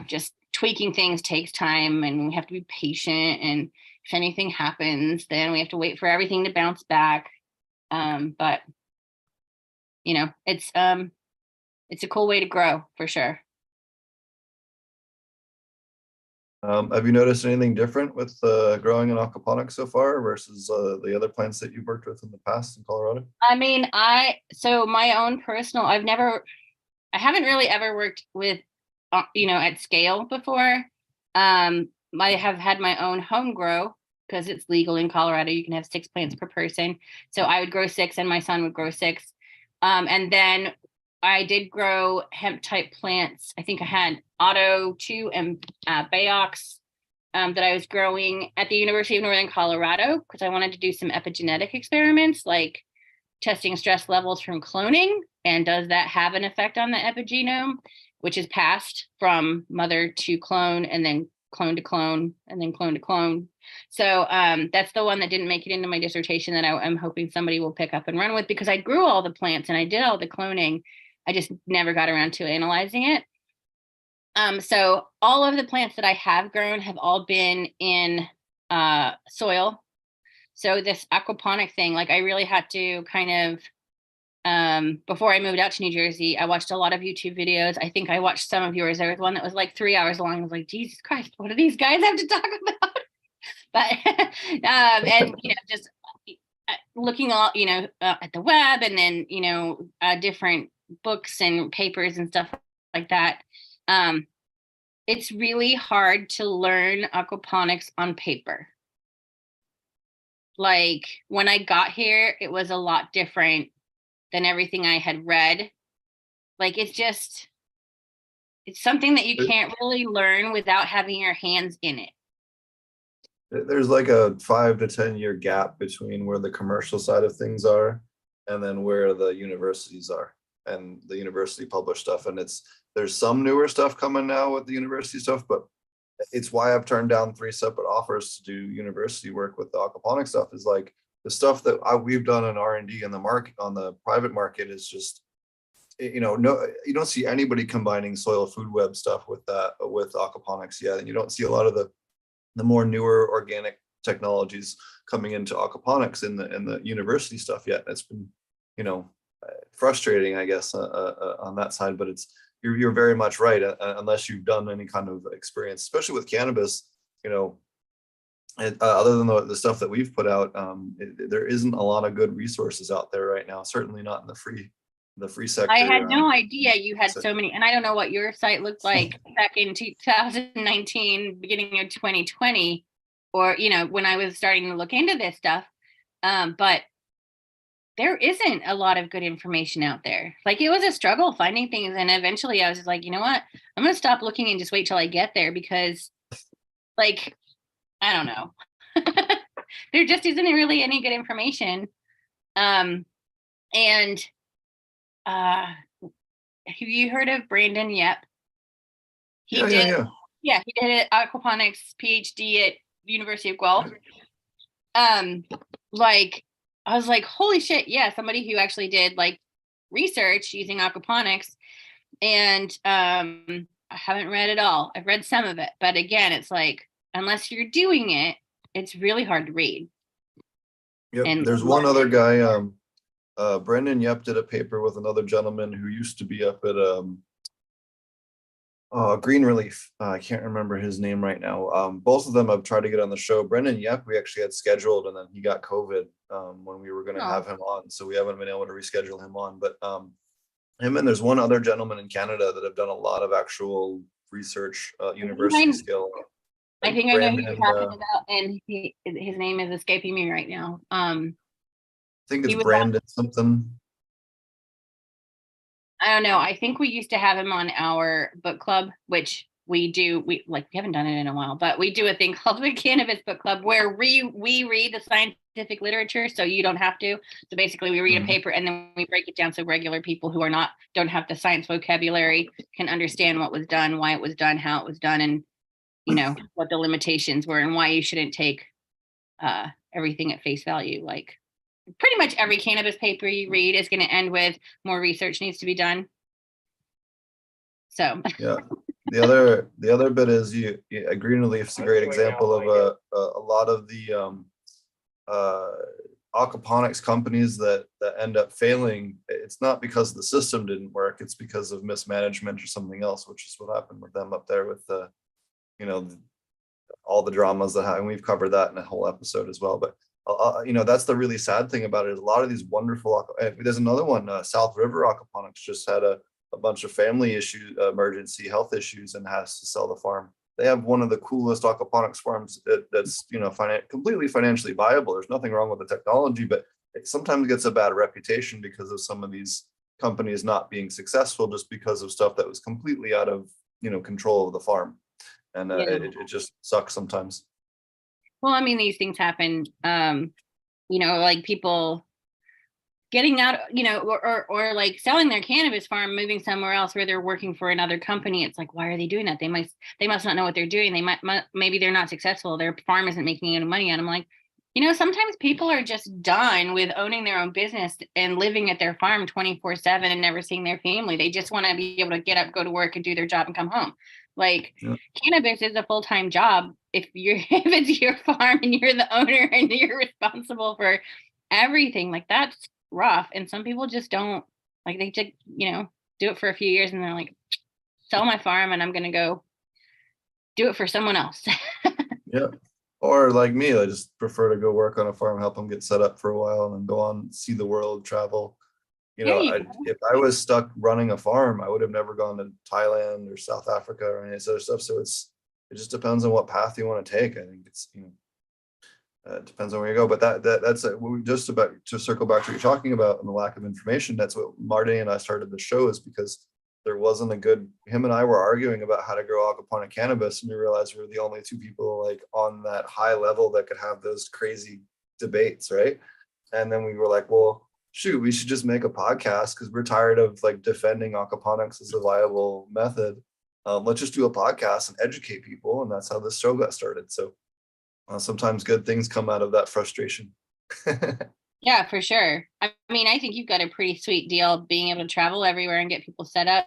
[SPEAKER 4] just tweaking things takes time, and we have to be patient, and if anything happens then we have to wait for everything to bounce back. But it's a cool way to grow for sure.
[SPEAKER 3] Have you noticed anything different with growing in aquaponics so far versus the other plants that you've worked with in the past in Colorado?
[SPEAKER 4] I mean, so my own personal, I haven't really ever worked with, at scale before. I have had my own home grow because it's legal in Colorado. You can have 6 plants per person. So I would grow 6 and my son would grow 6. And then I did grow hemp type plants. I think I had Otto 2 and Bayox that I was growing at the University of Northern Colorado because I wanted to do some epigenetic experiments, like testing stress levels from cloning. And does that have an effect on the epigenome, which is passed from mother to clone and then clone to clone and then clone to clone. So that's the one that didn't make it into my dissertation that I'm hoping somebody will pick up and run with, because I grew all the plants and I did all the cloning. I just never got around to analyzing it. So all of the plants that I have grown have all been in soil So this aquaponic thing, like I really had to kind of, before I moved out to New Jersey, I watched a lot of YouTube videos. I think I watched some of yours. There was one that was like 3 hours long. I was like, Jesus Christ, what do these guys have to talk about? But, and, just looking all, at the web, and then, different books and papers and stuff like that. It's really hard to learn aquaponics on paper. Like when I got here, it was a lot different than everything I had read. Like it's something that you can't really learn without having your hands in it.
[SPEAKER 3] There's like a 5 to 10 year gap between where the commercial side of things are and then where the universities are and the university published stuff. And there's some newer stuff coming now with the university stuff, but it's why I've turned down 3 separate offers to do university work with the aquaponic stuff. Is like the stuff that we've done in R&D in the market, on the private market, is just, no, you don't see anybody combining soil food web stuff with aquaponics yet. And you don't see a lot of the more newer organic technologies coming into aquaponics in the university stuff yet. It's been, frustrating, I guess, on that side, but you're very much right. Unless you've done any kind of experience, especially with cannabis, other than the stuff that we've put out, there isn't a lot of good resources out there right now. Certainly not in the free sector.
[SPEAKER 4] I had no idea you had so many, and I don't know what your site looked like back in 2019, beginning of 2020, or when I was starting to look into this stuff. But there isn't a lot of good information out there. Like it was a struggle finding things, and eventually I was just like, you know what? I'm gonna stop looking and just wait till I get there, because, like, I don't know. There just isn't really any good information. And have you heard of Brandon Yep? He did an aquaponics PhD at the University of Guelph. Like I was like, holy shit, yeah, somebody who actually did like research using aquaponics. And I haven't read it all. I've read some of it, but again, it's like, unless you're doing it, it's really hard to read.
[SPEAKER 3] Yep.
[SPEAKER 4] And
[SPEAKER 3] there's one other guy, Brendan Yep did a paper with another gentleman who used to be up at Green Relief. I can't remember his name right now. Both of them I've tried to get on the show. Brendan Yep we actually had scheduled, and then he got COVID when we were going to have him on, so we haven't been able to reschedule him on. But him, and there's one other gentleman in Canada that have done a lot of actual research, university scale.
[SPEAKER 4] I think I know who you're talking about, and his name is escaping me right now.
[SPEAKER 3] I think it's Brandon something.
[SPEAKER 4] I don't know. I think we used to have him on our book club, which we do. We haven't done it in a while, but we do a thing called the Cannabis Book Club, where we read the scientific literature, so you don't have to. So basically, we read a paper and then we break it down so regular people who don't have the science vocabulary can understand what was done, why it was done, how it was done, and what the limitations were, and why you shouldn't take everything at face value. Like pretty much every cannabis paper you read is going to end with more research needs to be done. So
[SPEAKER 3] yeah, the other bit is Green Relief is a great example of a lot of the aquaponics companies that end up failing. It's not because the system didn't work, it's because of mismanagement or something else, which is what happened with them up there with the all the dramas that happen. We've covered that in a whole episode as well. But that's the really sad thing about it, is a lot of these wonderful, there's another one, South River Aquaponics just had a bunch of family issues, emergency health issues, and has to sell the farm. They have one of the coolest aquaponics farms that's completely financially viable. There's nothing wrong with the technology, but it sometimes gets a bad reputation because of some of these companies not being successful just because of stuff that was completely out of control of the farm. And it just sucks sometimes.
[SPEAKER 4] Well, I mean, these things happen, like people getting out, or like selling their cannabis farm, moving somewhere else where they're working for another company. It's like, why are they doing that? They must not know what they're doing. Maybe they're not successful. Their farm isn't making any money. And I'm like, Sometimes people are just done with owning their own business and living at their farm 24/7 and never seeing their family. They just want to be able to get up, go to work, and do their job and come home. Like,
[SPEAKER 3] Yeah.
[SPEAKER 4] cannabis is a full-time job if it's your farm and you're the owner and you're responsible for everything. Like, that's rough. And some people just don't, like, they just, do it for a few years and they're like, sell my farm and I'm going to go do it for someone else.
[SPEAKER 3] Yeah. Or like me, I just prefer to go work on a farm, help them get set up for a while, and then go on, see the world, travel.
[SPEAKER 4] There you go.
[SPEAKER 3] If I was stuck running a farm, I would have never gone to Thailand or South Africa or any of this other stuff. So it just depends on what path you want to take. I think it's, it depends on where you go. But that's just about to circle back to what you're talking about and the lack of information. That's what Marty and I started the show, is because there wasn't him and I were arguing about how to grow aquaponic cannabis, and we realized we were the only two people like on that high level that could have those crazy debates, right? And then we were like, well, shoot, we should just make a podcast because we're tired of like defending aquaponics as a viable method. Let's just do a podcast and educate people, and that's how this show got started. So sometimes good things come out of that frustration.
[SPEAKER 4] Yeah, for sure. I mean, I think you've got a pretty sweet deal being able to travel everywhere and get people set up.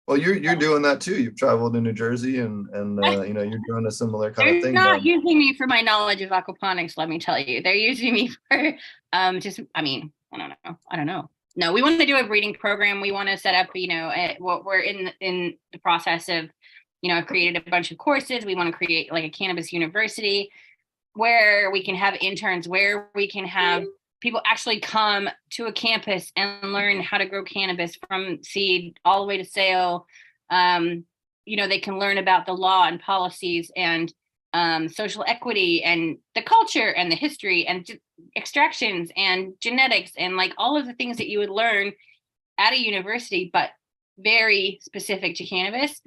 [SPEAKER 3] Well, you're doing that too. You've traveled to New Jersey and you're doing a similar kind of
[SPEAKER 4] They're
[SPEAKER 3] thing.
[SPEAKER 4] not using me for my knowledge of aquaponics, let me tell you. They're using me for I don't know. No, we want to do a breeding program. We want to set up, what we're in the process of, I've created a bunch of courses. We want to create like a cannabis university where we can have interns, where we can have people actually come to a campus and learn how to grow cannabis from seed all the way to sale. They can learn about the law and policies and social equity and the culture and the history and extractions and genetics and like all of the things that you would learn at a university, but very specific to cannabis.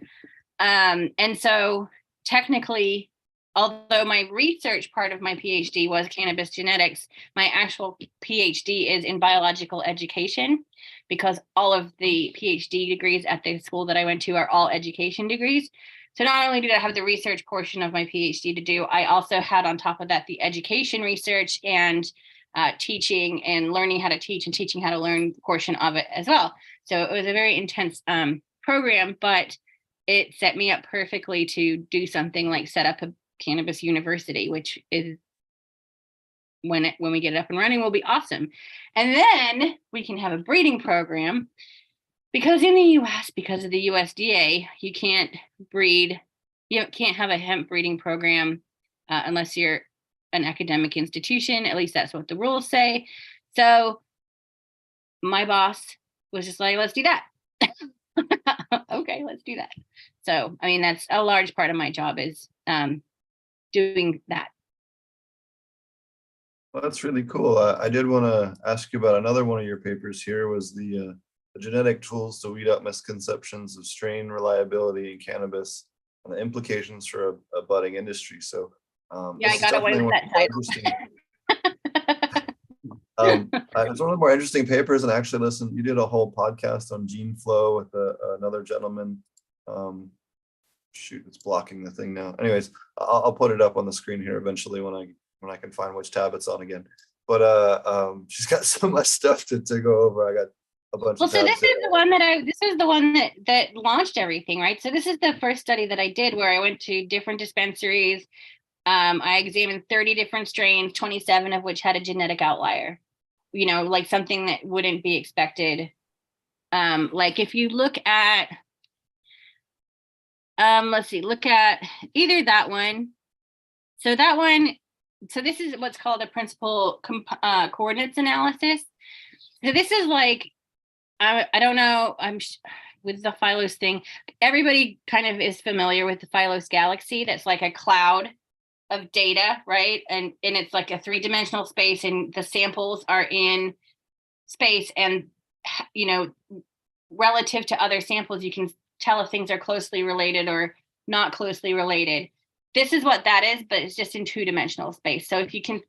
[SPEAKER 4] And so technically, although my research part of my PhD was cannabis genetics, my actual PhD is in biological education, because all of the PhD degrees at the school that I went to are all education degrees. So not only did I have the research portion of my PhD to do, I also had on top of that the education research and teaching and learning how to teach and teaching how to learn portion of it as well. So it was a very intense program, but it set me up perfectly to do something like set up a cannabis university, which is when we get it up and running will be awesome. And then we can have a breeding program, because in the US, because of the USDA, you can't have a hemp breeding program unless you're an academic institution. At least that's what the rules say. So my boss was just like, let's do that. Okay, let's do that. So, I mean, that's a large part of my job is doing that.
[SPEAKER 3] Well, that's really cool. I did want to ask you about another one of your papers here, was the genetic tools to weed out misconceptions of strain reliability in cannabis and the implications for a budding industry. So
[SPEAKER 4] I got away with that title.
[SPEAKER 3] It's one of the more interesting papers, and I actually listened. You did a whole podcast on gene flow with another gentleman. Shoot, it's blocking the thing now. Anyways, I'll put it up on the screen here eventually when I can find which tab it's on again. But she's got so much stuff to go over. I got a bunch of tabs.
[SPEAKER 4] So this is the one that launched everything, right? So this is the first study that I did where I went to different dispensaries. I examined 30 different strains, 27 of which had a genetic outlier, like something that wouldn't be expected. Like if you look at, look at either that one. So that one, so this is what's called a principal coordinates analysis. So this is like, I don't know, with the Phylos thing, everybody kind of is familiar with the Phylos galaxy. That's like a cloud of data, right? And it's like a 3-dimensional space, and the samples are in space, and relative to other samples, you can tell if things are closely related or not closely related. This is what that is, but it's just in 2-dimensional space. So if you can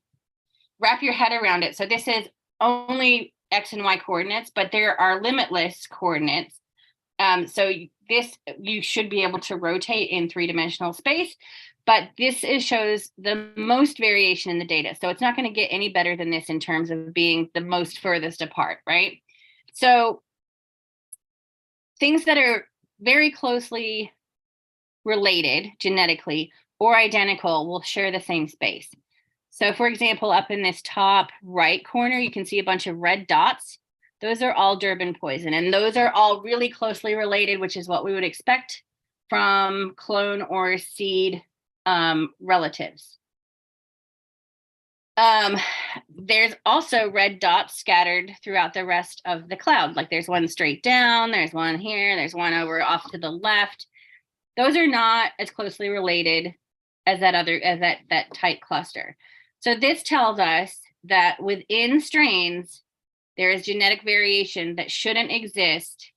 [SPEAKER 4] wrap your head around it. So this is only X and Y coordinates, but there are limitless coordinates. So this, you should be able to rotate in 3-dimensional space, but this shows the most variation in the data. So it's not going to get any better than this in terms of being the most furthest apart, right? So things that are very closely related genetically or identical will share the same space. So for example, up in this top right corner, you can see a bunch of red dots. Those are all Durban poison, and those are all really closely related, which is what we would expect from clone or seed relatives. There's also red dots scattered throughout the rest of the cloud. Like there's one straight down, there's one here, there's one over off to the left. Those are not as closely related as that tight cluster. So this tells us that within strains, there is genetic variation that shouldn't exist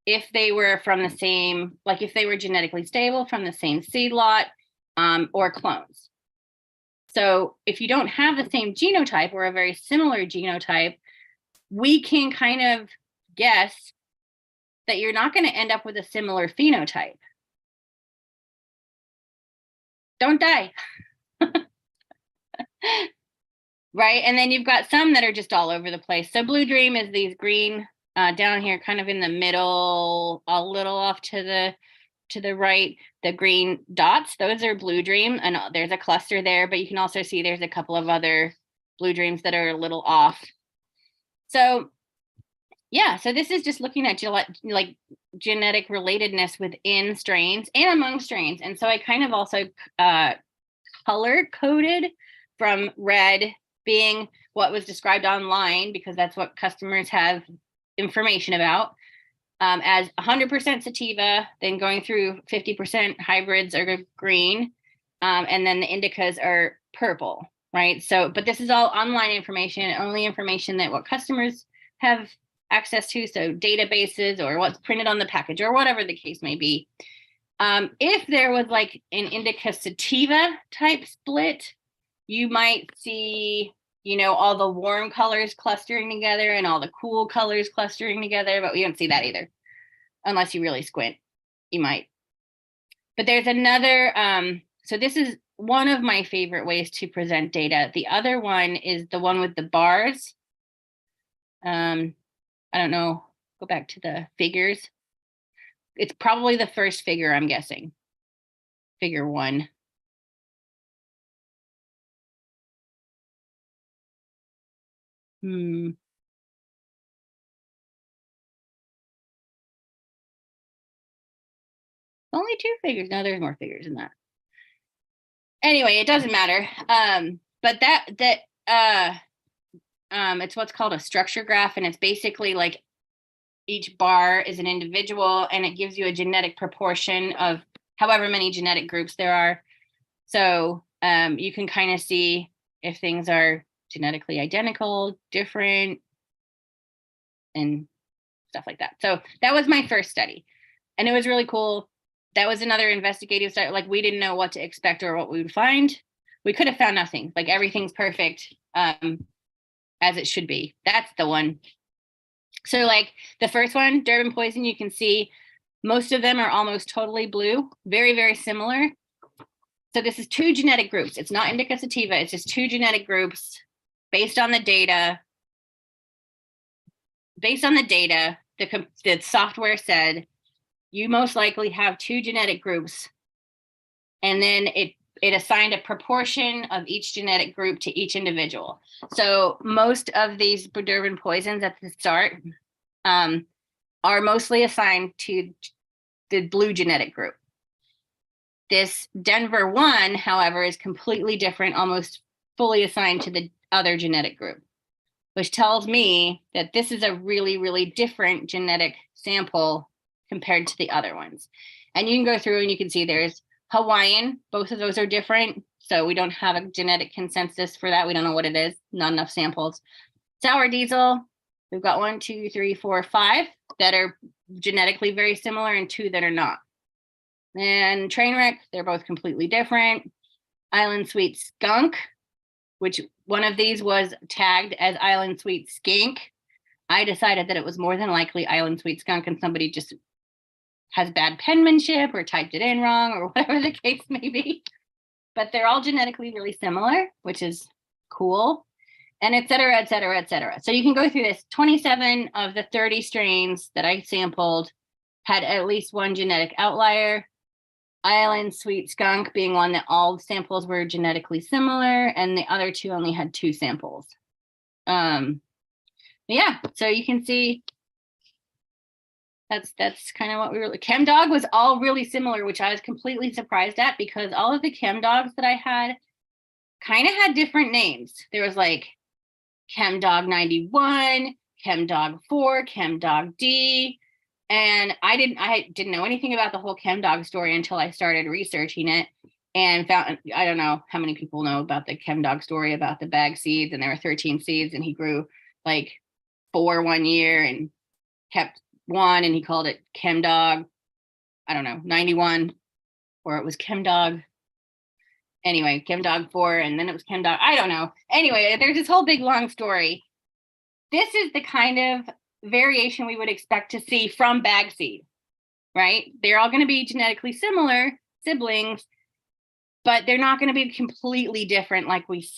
[SPEAKER 4] if they were from the same, like if they were genetically stable from the same seed lot or clones. So if you don't have the same genotype or a very similar genotype, we can kind of guess that you're not going to end up with a similar phenotype. Don't die. Right. And then you've got some that are just all over the place. So Blue Dream is these green down here, kind of in the middle, a little off to the right, the green dots, those are Blue Dream. And there's a cluster there, but you can also see there's a couple of other Blue Dreams that are a little off. So yeah, so this is just looking at like genetic relatedness within strains and among strains. And so I kind of also color coded from red being what was described online, because that's what customers have information about, as 100% sativa, then going through 50% hybrids are green, and then the indicas are purple, right? So, but this is all online information, only information that what customers have access to, so databases or what's printed on the package or whatever the case may be. If there was like an indica sativa type split, you might see, you know, all the warm colors clustering together and all the cool colors clustering together, but we don't see that either. Unless you really squint, you might. But there's another, so this is one of my favorite ways to present data. The other one is the one with the bars. I don't know, go back to the figures. It's probably the first figure, I'm guessing. Figure 1. Only 2 figures. No, there's more figures than that. Anyway, it doesn't matter. But it's what's called a structure graph, and it's basically like each bar is an individual, and it gives you a genetic proportion of however many genetic groups there are. So you can kind of see if things are genetically identical, different, and stuff like that. So that was my first study, and it was really cool. That was another investigative study. Like, we didn't know what to expect or what we would find. We could have found nothing. Like, everything's perfect as it should be. That's the one. So like the first one, Durban poison, you can see most of them are almost totally blue, very, very similar. So this is 2 genetic groups. It's not indica sativa. It's just 2 genetic groups based on the data. Based on the data, the software said you most likely have 2 genetic groups, and then it assigned a proportion of each genetic group to each individual. So most of these Durban poisons at the start are mostly assigned to the blue genetic group. This Denver 1, however, is completely different, almost fully assigned to the other genetic group, which tells me that this is a really, really different genetic sample compared to the other ones. And you can go through and you can see there's Hawaiian, both of those are different. So we don't have a genetic consensus for that. We don't know what it is, not enough samples. Sour diesel, we've got 1, 2, 3, 4, 5 that are genetically very similar and 2 that are not. And Trainwreck, they're both completely different. Island Sweet Skunk, which one of these was tagged as Island Sweet Skink. I decided that it was more than likely Island Sweet Skunk, and somebody just has bad penmanship or typed it in wrong or whatever the case may be. But they're all genetically really similar, which is cool, and et cetera, et cetera, et cetera. So you can go through this. 27 of the 30 strains that I sampled had at least one genetic outlier. Island Sweet Skunk being one that all samples were genetically similar, and the other two only had 2 samples. Yeah, so you can see that's kind of what we were. Chem Dog was all really similar, which I was completely surprised at, because all of the Chem Dogs that I had kind of had different names. There was like Chem Dog 91, Chem Dog 4, Chem Dog D. And I didn't know anything about the whole Chem Dog story until I started researching it and found, I don't know how many people know about the Chem Dog story about the bag seeds, and there were 13 seeds and he grew like 4 one year and kept 1 and he called it Chem Dog, I don't know, 91, or it was Chem Dog. Anyway, Chem Dog 4 and then it was Chem Dog, I don't know. Anyway, there's this whole big long story. This is the kind of variation we would expect to see from bag seed, right? They're all going to be genetically similar siblings, but they're not going to be completely different like we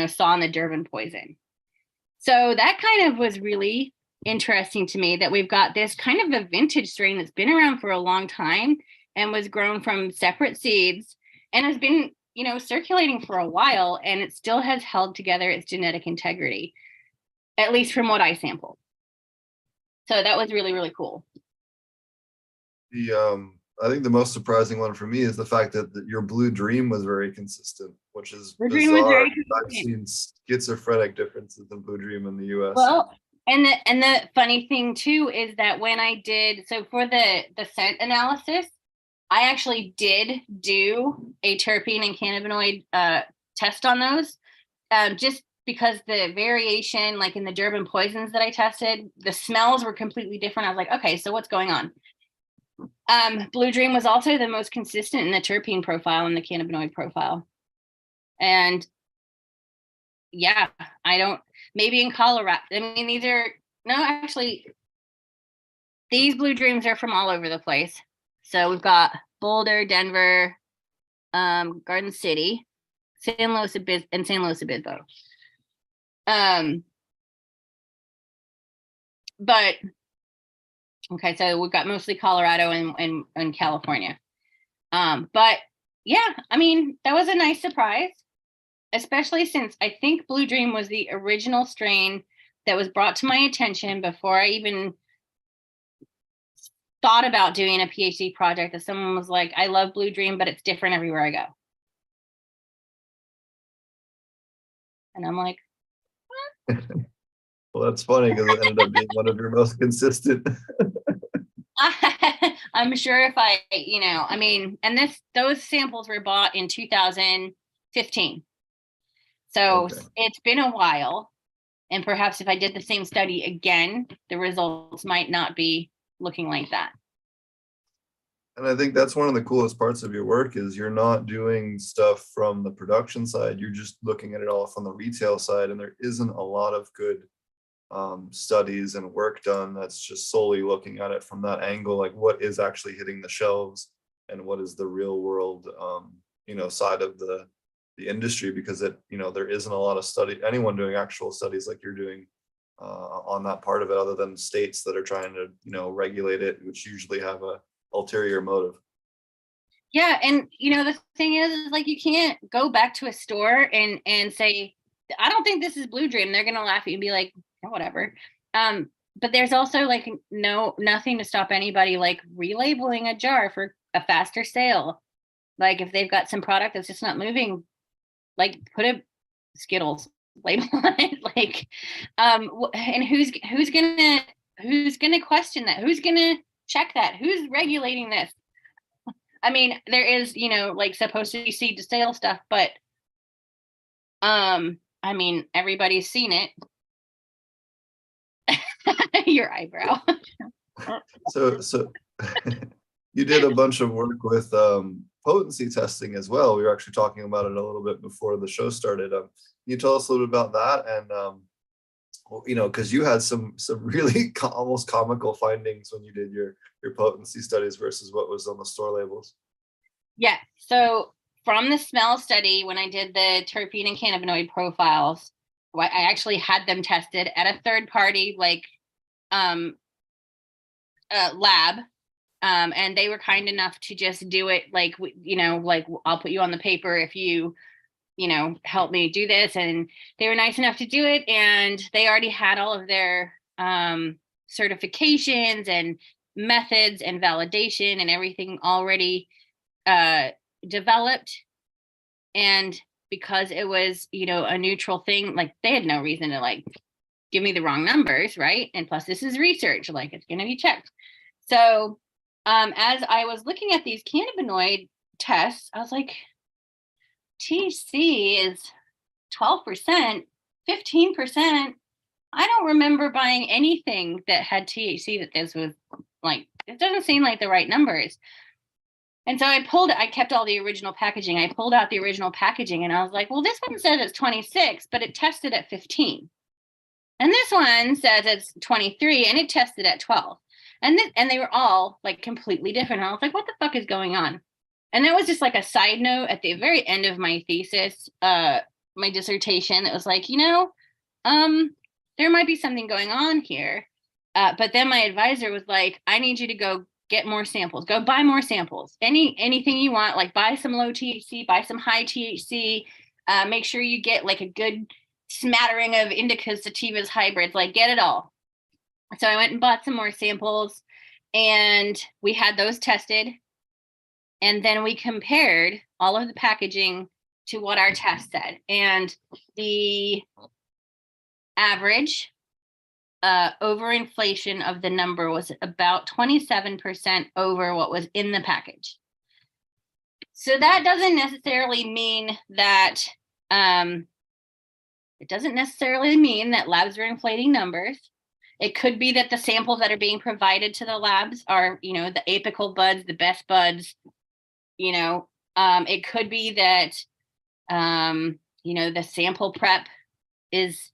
[SPEAKER 4] saw in the Durban poison. So that kind of was really interesting to me, that we've got this kind of a vintage strain that's been around for a long time and was grown from separate seeds and has been, circulating for a while, and it still has held together its genetic integrity, at least from what I sampled. So that was really, really cool.
[SPEAKER 3] I think the most surprising one for me is the fact that your Blue Dream was very consistent, which is bizarre. I've seen schizophrenic differences in Blue Dream in the US.
[SPEAKER 4] Well, and the funny thing too is that when I did, so for the scent analysis, I actually did do a terpene and cannabinoid test on those, just because the variation, like in the Durban poisons that I tested, the smells were completely different. I was like, okay, so what's going on? Blue Dream was also the most consistent in the terpene profile and the cannabinoid profile. And yeah, maybe in Colorado, these Blue Dreams are from all over the place. So we've got Boulder, Denver, Garden City, San Luis Obispo. But okay, so we've got mostly Colorado and California. But yeah, that was a nice surprise, especially since I think Blue Dream was the original strain that was brought to my attention before I even thought about doing a PhD project, that someone was like, I love Blue Dream, but it's different everywhere I go. And I'm like,
[SPEAKER 3] well, that's funny because it ended up being one of your most consistent.
[SPEAKER 4] I'm sure if and those samples were bought in 2015. So okay. It's been a while. And perhaps if I did the same study again, the results might not be looking like that.
[SPEAKER 3] And I think that's one of the coolest parts of your work is you're not doing stuff from the production side. You're just looking at it all from the retail side. And there isn't a lot of good studies and work done that's just solely looking at it from that angle, like what is actually hitting the shelves and what is the real world, side of the industry, because there isn't a lot of anyone doing actual studies like you're doing on that part of it, other than states that are trying to, regulate it, which usually have a ulterior motive.
[SPEAKER 4] Yeah. And, the thing is like, you can't go back to a store and say, I don't think this is Blue Dream. They're going to laugh at you and be like, oh, whatever. But there's also like nothing to stop anybody like relabeling a jar for a faster sale. Like if they've got some product that's just not moving, like put a Skittles label on it. Like, and who's gonna question that? Who's gonna check that? Who's regulating this? There is, like supposed to be seed to sale stuff, but everybody's seen it. Your eyebrow.
[SPEAKER 3] So you did a bunch of work with potency testing as well. We were actually talking about it a little bit before the show started. Can you tell us a little bit about that and because you had some really almost comical findings when you did your potency studies versus what was on the store labels.
[SPEAKER 4] Yeah. So from the smell study, when I did the terpene and cannabinoid profiles, I actually had them tested at a third party lab. And they were kind enough to just do it like I'll put you on the paper if you help me do this. And they were nice enough to do it. And they already had all of their certifications and methods and validation and everything already developed. And because it was, a neutral thing, like they had no reason to give me the wrong numbers, right? And plus this is research, it's going to be checked. So as I was looking at these cannabinoid tests, I was like, THC is 12%, 15%. I don't remember buying anything that had THC that this was it doesn't seem like the right numbers. And so I kept all the original packaging. I pulled out the original packaging and I was like, well, this one says it's 26, but it tested at 15. And this one says it's 23 and it tested at 12. And they were all completely different. And I was like, what the fuck is going on? And that was just a side note at the very end of my thesis, my dissertation. It was there might be something going on here. But then my advisor was like, I need you to go get more samples, go buy more samples, anything you want, buy some low THC, buy some high THC, make sure you get a good smattering of indicas, sativas, hybrids, get it all. So I went and bought some more samples and we had those tested. And then we compared all of the packaging to what our test said. And the average overinflation of the number was about 27% over what was in the package. So that doesn't necessarily mean that labs are inflating numbers. It could be that the samples that are being provided to the labs are, the apical buds, the best buds. It could be that the sample prep is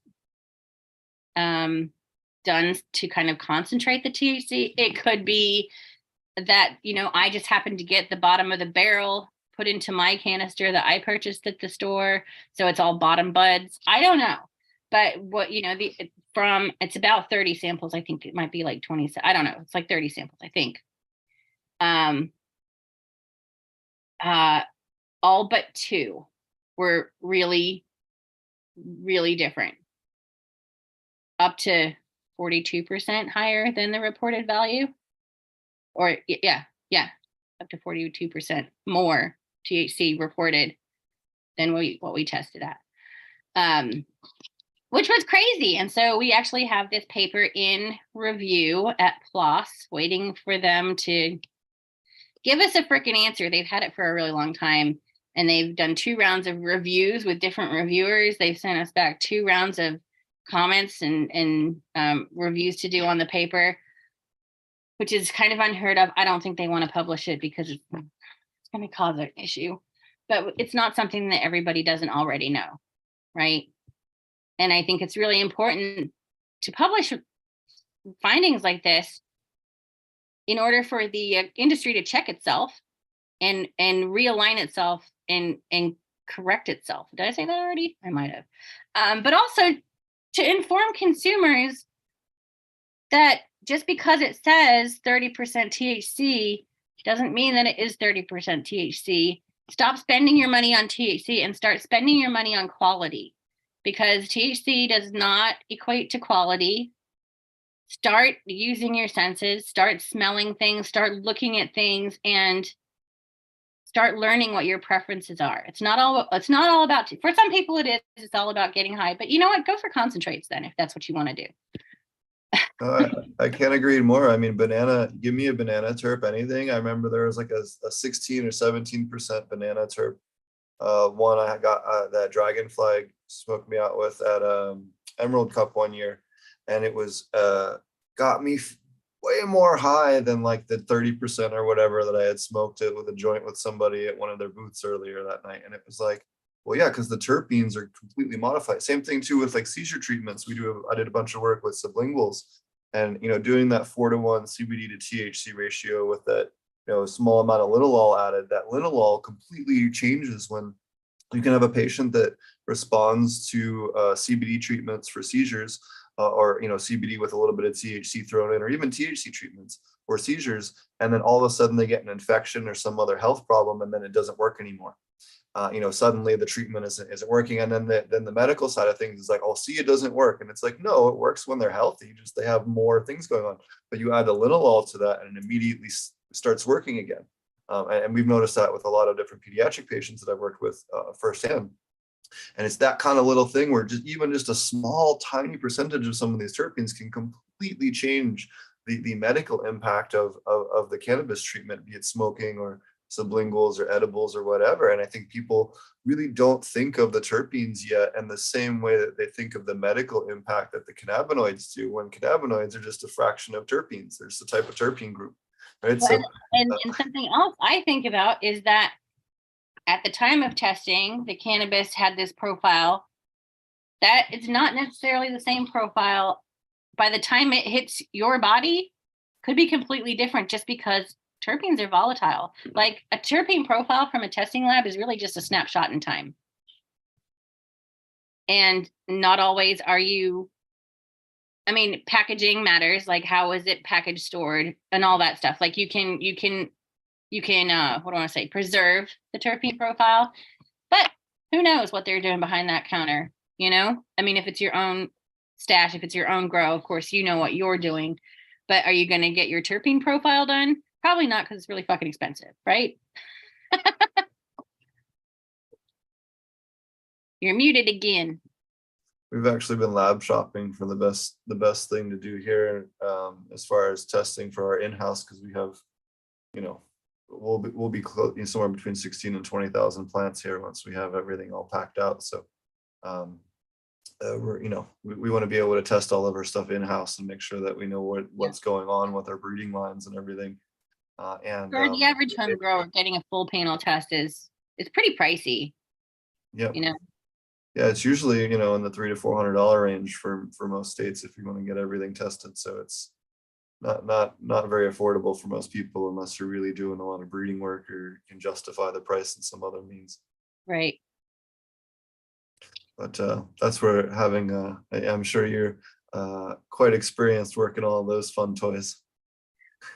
[SPEAKER 4] done to kind of concentrate the THC. It could be that, I just happened to get the bottom of the barrel put into my canister that I purchased at the store. So it's all bottom buds. I don't know. But what, it's about 30 samples. I think it might be 20. I don't know. It's 30 samples, I think. All but 2 were really, really different. Up to 42% higher than the reported value. Or yeah, up to 42% more THC reported than what we tested at. Which was crazy. And so we actually have this paper in review at PLOS, waiting for them to give us a freaking answer. They've had it for a really long time. And they've done 2 rounds of reviews with different reviewers. They've sent us back 2 rounds of comments and reviews to do on the paper, which is kind of unheard of. I don't think they want to publish it because it's going to cause an issue. But it's not something that everybody doesn't already know, right? And I think it's really important to publish findings like this in order for the industry to check itself and realign itself and correct itself. Did I say that already? I might have. But also to inform consumers that just because it says 30% THC doesn't mean that it is 30% THC. Stop spending your money on THC and start spending your money on quality, because THC does not equate to quality. Start using your senses, start smelling things, start looking at things, and start learning what your preferences are. It's not all about, for some people it is, it's all about getting high, but you know what? Go for concentrates then, if that's what you want to do.
[SPEAKER 3] I can't agree more. I mean, give me a banana terp, anything. I remember there was a 16 or 17% banana terp. One I got that Dragonfly smoked me out with at Emerald Cup one year, and it was got me way more high than the 30% or whatever that I had smoked it with a joint with somebody at one of their booths earlier that night. And it was Well, yeah, because the terpenes are completely modified. Same thing too with like seizure treatments. I did a bunch of work with sublinguals, and doing that 4-to-1 CBD to THC ratio with that small amount of linalool added. That linalool completely changes when you can have a patient that responds to CBD treatments for seizures, or CBD with a little bit of THC thrown in, or even THC treatments for seizures, and then all of a sudden they get an infection or some other health problem, and then it doesn't work anymore. Suddenly the treatment isn't working, and then the medical side of things is like, oh, see, it doesn't work, and it's like, no, it works when they're healthy. Just they have more things going on, but you add a linalool to that, and it immediately starts working again. And we've noticed that with a lot of different pediatric patients that I've worked with firsthand. And it's that kind of little thing where just a small, tiny percentage of some of these terpenes can completely change the medical impact of the cannabis treatment, be it smoking or sublinguals or edibles or whatever. And I think people really don't think of the terpenes yet in the same way that they think of the medical impact that the cannabinoids do, when cannabinoids are just a fraction of terpenes. There's the type of terpene group, right?
[SPEAKER 4] Well, and something else I think about is that at the time of testing, the cannabis had this profile that it's not necessarily the same profile. By the time it hits your body, could be completely different, just because terpenes are volatile. Like a terpene profile from a testing lab is really just a snapshot in time. And not always are you, packaging matters, like how is it packaged, stored, and all that stuff. Like you can what do I want to say, preserve the terpene profile, but who knows what they're doing behind that counter, if it's your own stash, if it's your own grow, of course, what you're doing, but are you going to get your terpene profile done? Probably not, because it's really fucking expensive, right? You're muted again. We've
[SPEAKER 3] actually been lab shopping for the best thing to do here, as far as testing for our in-house, because we have, we'll be somewhere between 16 and 20,000 plants here once we have everything all packed out. So we want to be able to test all of our stuff in-house and make sure that we know what's going on with our breeding lines and everything. And
[SPEAKER 4] for the average home grower, getting a full panel test is pretty pricey.
[SPEAKER 3] Yeah. Yeah, it's usually, in the $300 to $400 range for most states if you want to get everything tested. So it's not very affordable for most people unless you're really doing a lot of breeding work or can justify the price in some other means.
[SPEAKER 4] Right.
[SPEAKER 3] But that's where having I'm sure you're quite experienced working all those fun toys.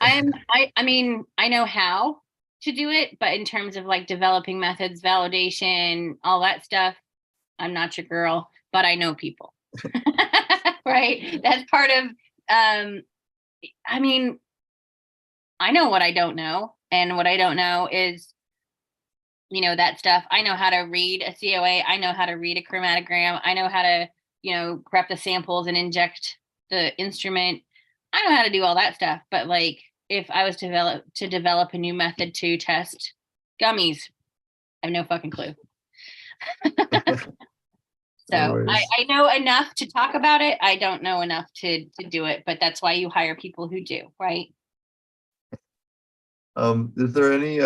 [SPEAKER 4] I know how to do it, but in terms of like developing methods, validation, all that stuff, I'm not your girl, but I know people. Right. That's part of I know what I don't know. And what I don't know is, that stuff. I know how to read a COA. I know how to read a chromatogram. I know how to, prep the samples and inject the instrument. I know how to do all that stuff. But like, if I was to develop a new method to test gummies, I have no fucking clue. So I know enough to talk about it. I don't know enough to do it, but that's why you hire people who do, right?
[SPEAKER 3] Is there any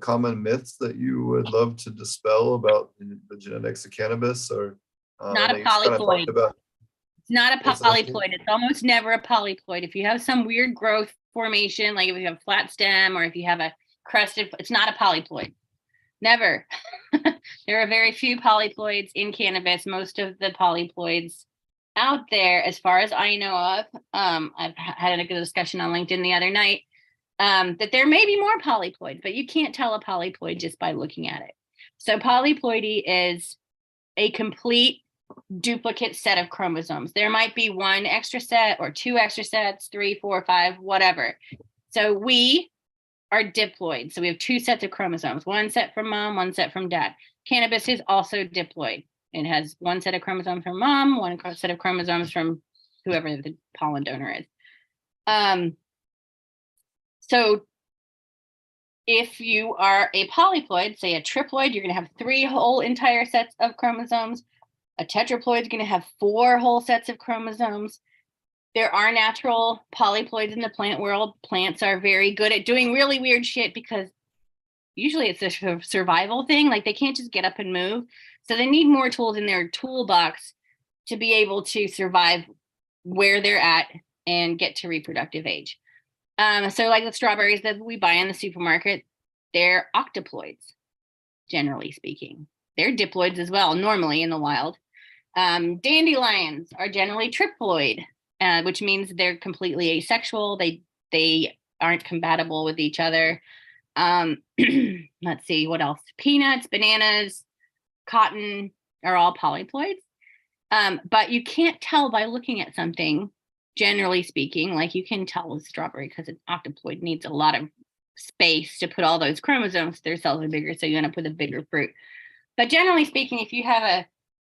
[SPEAKER 3] common myths that you would love to dispel about the genetics of cannabis, or
[SPEAKER 4] not a polyploid? It's not a polyploid. It's almost never a polyploid. If you have some weird growth formation, like if you have a flat stem or if you have a crested, it's not a polyploid. Never. There are very few polyploids in cannabis. Most of the polyploids out there, as far as I know of, I've had a good discussion on LinkedIn the other night, that there may be more polyploid, but you can't tell a polyploid just by looking at it. So polyploidy is a complete duplicate set of chromosomes. There might be one extra set or two extra sets, 3, 4, 5, whatever. So we are diploid. So we have two sets of chromosomes, one set from mom, one set from dad. Cannabis is also diploid. It has one set of chromosomes from mom, one set of chromosomes from whoever the pollen donor is. So if you are a polyploid, say a triploid, you're going to have 3 whole entire sets of chromosomes. A tetraploid is going to have 4 whole sets of chromosomes. There are natural polyploids in the plant world. Plants are very good at doing really weird shit because, usually it's a survival thing. Like they can't just get up and move. So they need more tools in their toolbox to be able to survive where they're at and get to reproductive age. So like the strawberries that we buy in the supermarket, they're octoploids, generally speaking. They're diploids as well, normally in the wild. Dandelions are generally triploid, which means they're completely asexual. They aren't compatible with each other. Let's see, what else? Peanuts, bananas, cotton are all polyploids. But you can't tell by looking at something, generally speaking, like you can tell with strawberry because an octoploid needs a lot of space to put all those chromosomes. Their cells are bigger, so you end up with a bigger fruit. But generally speaking, if you have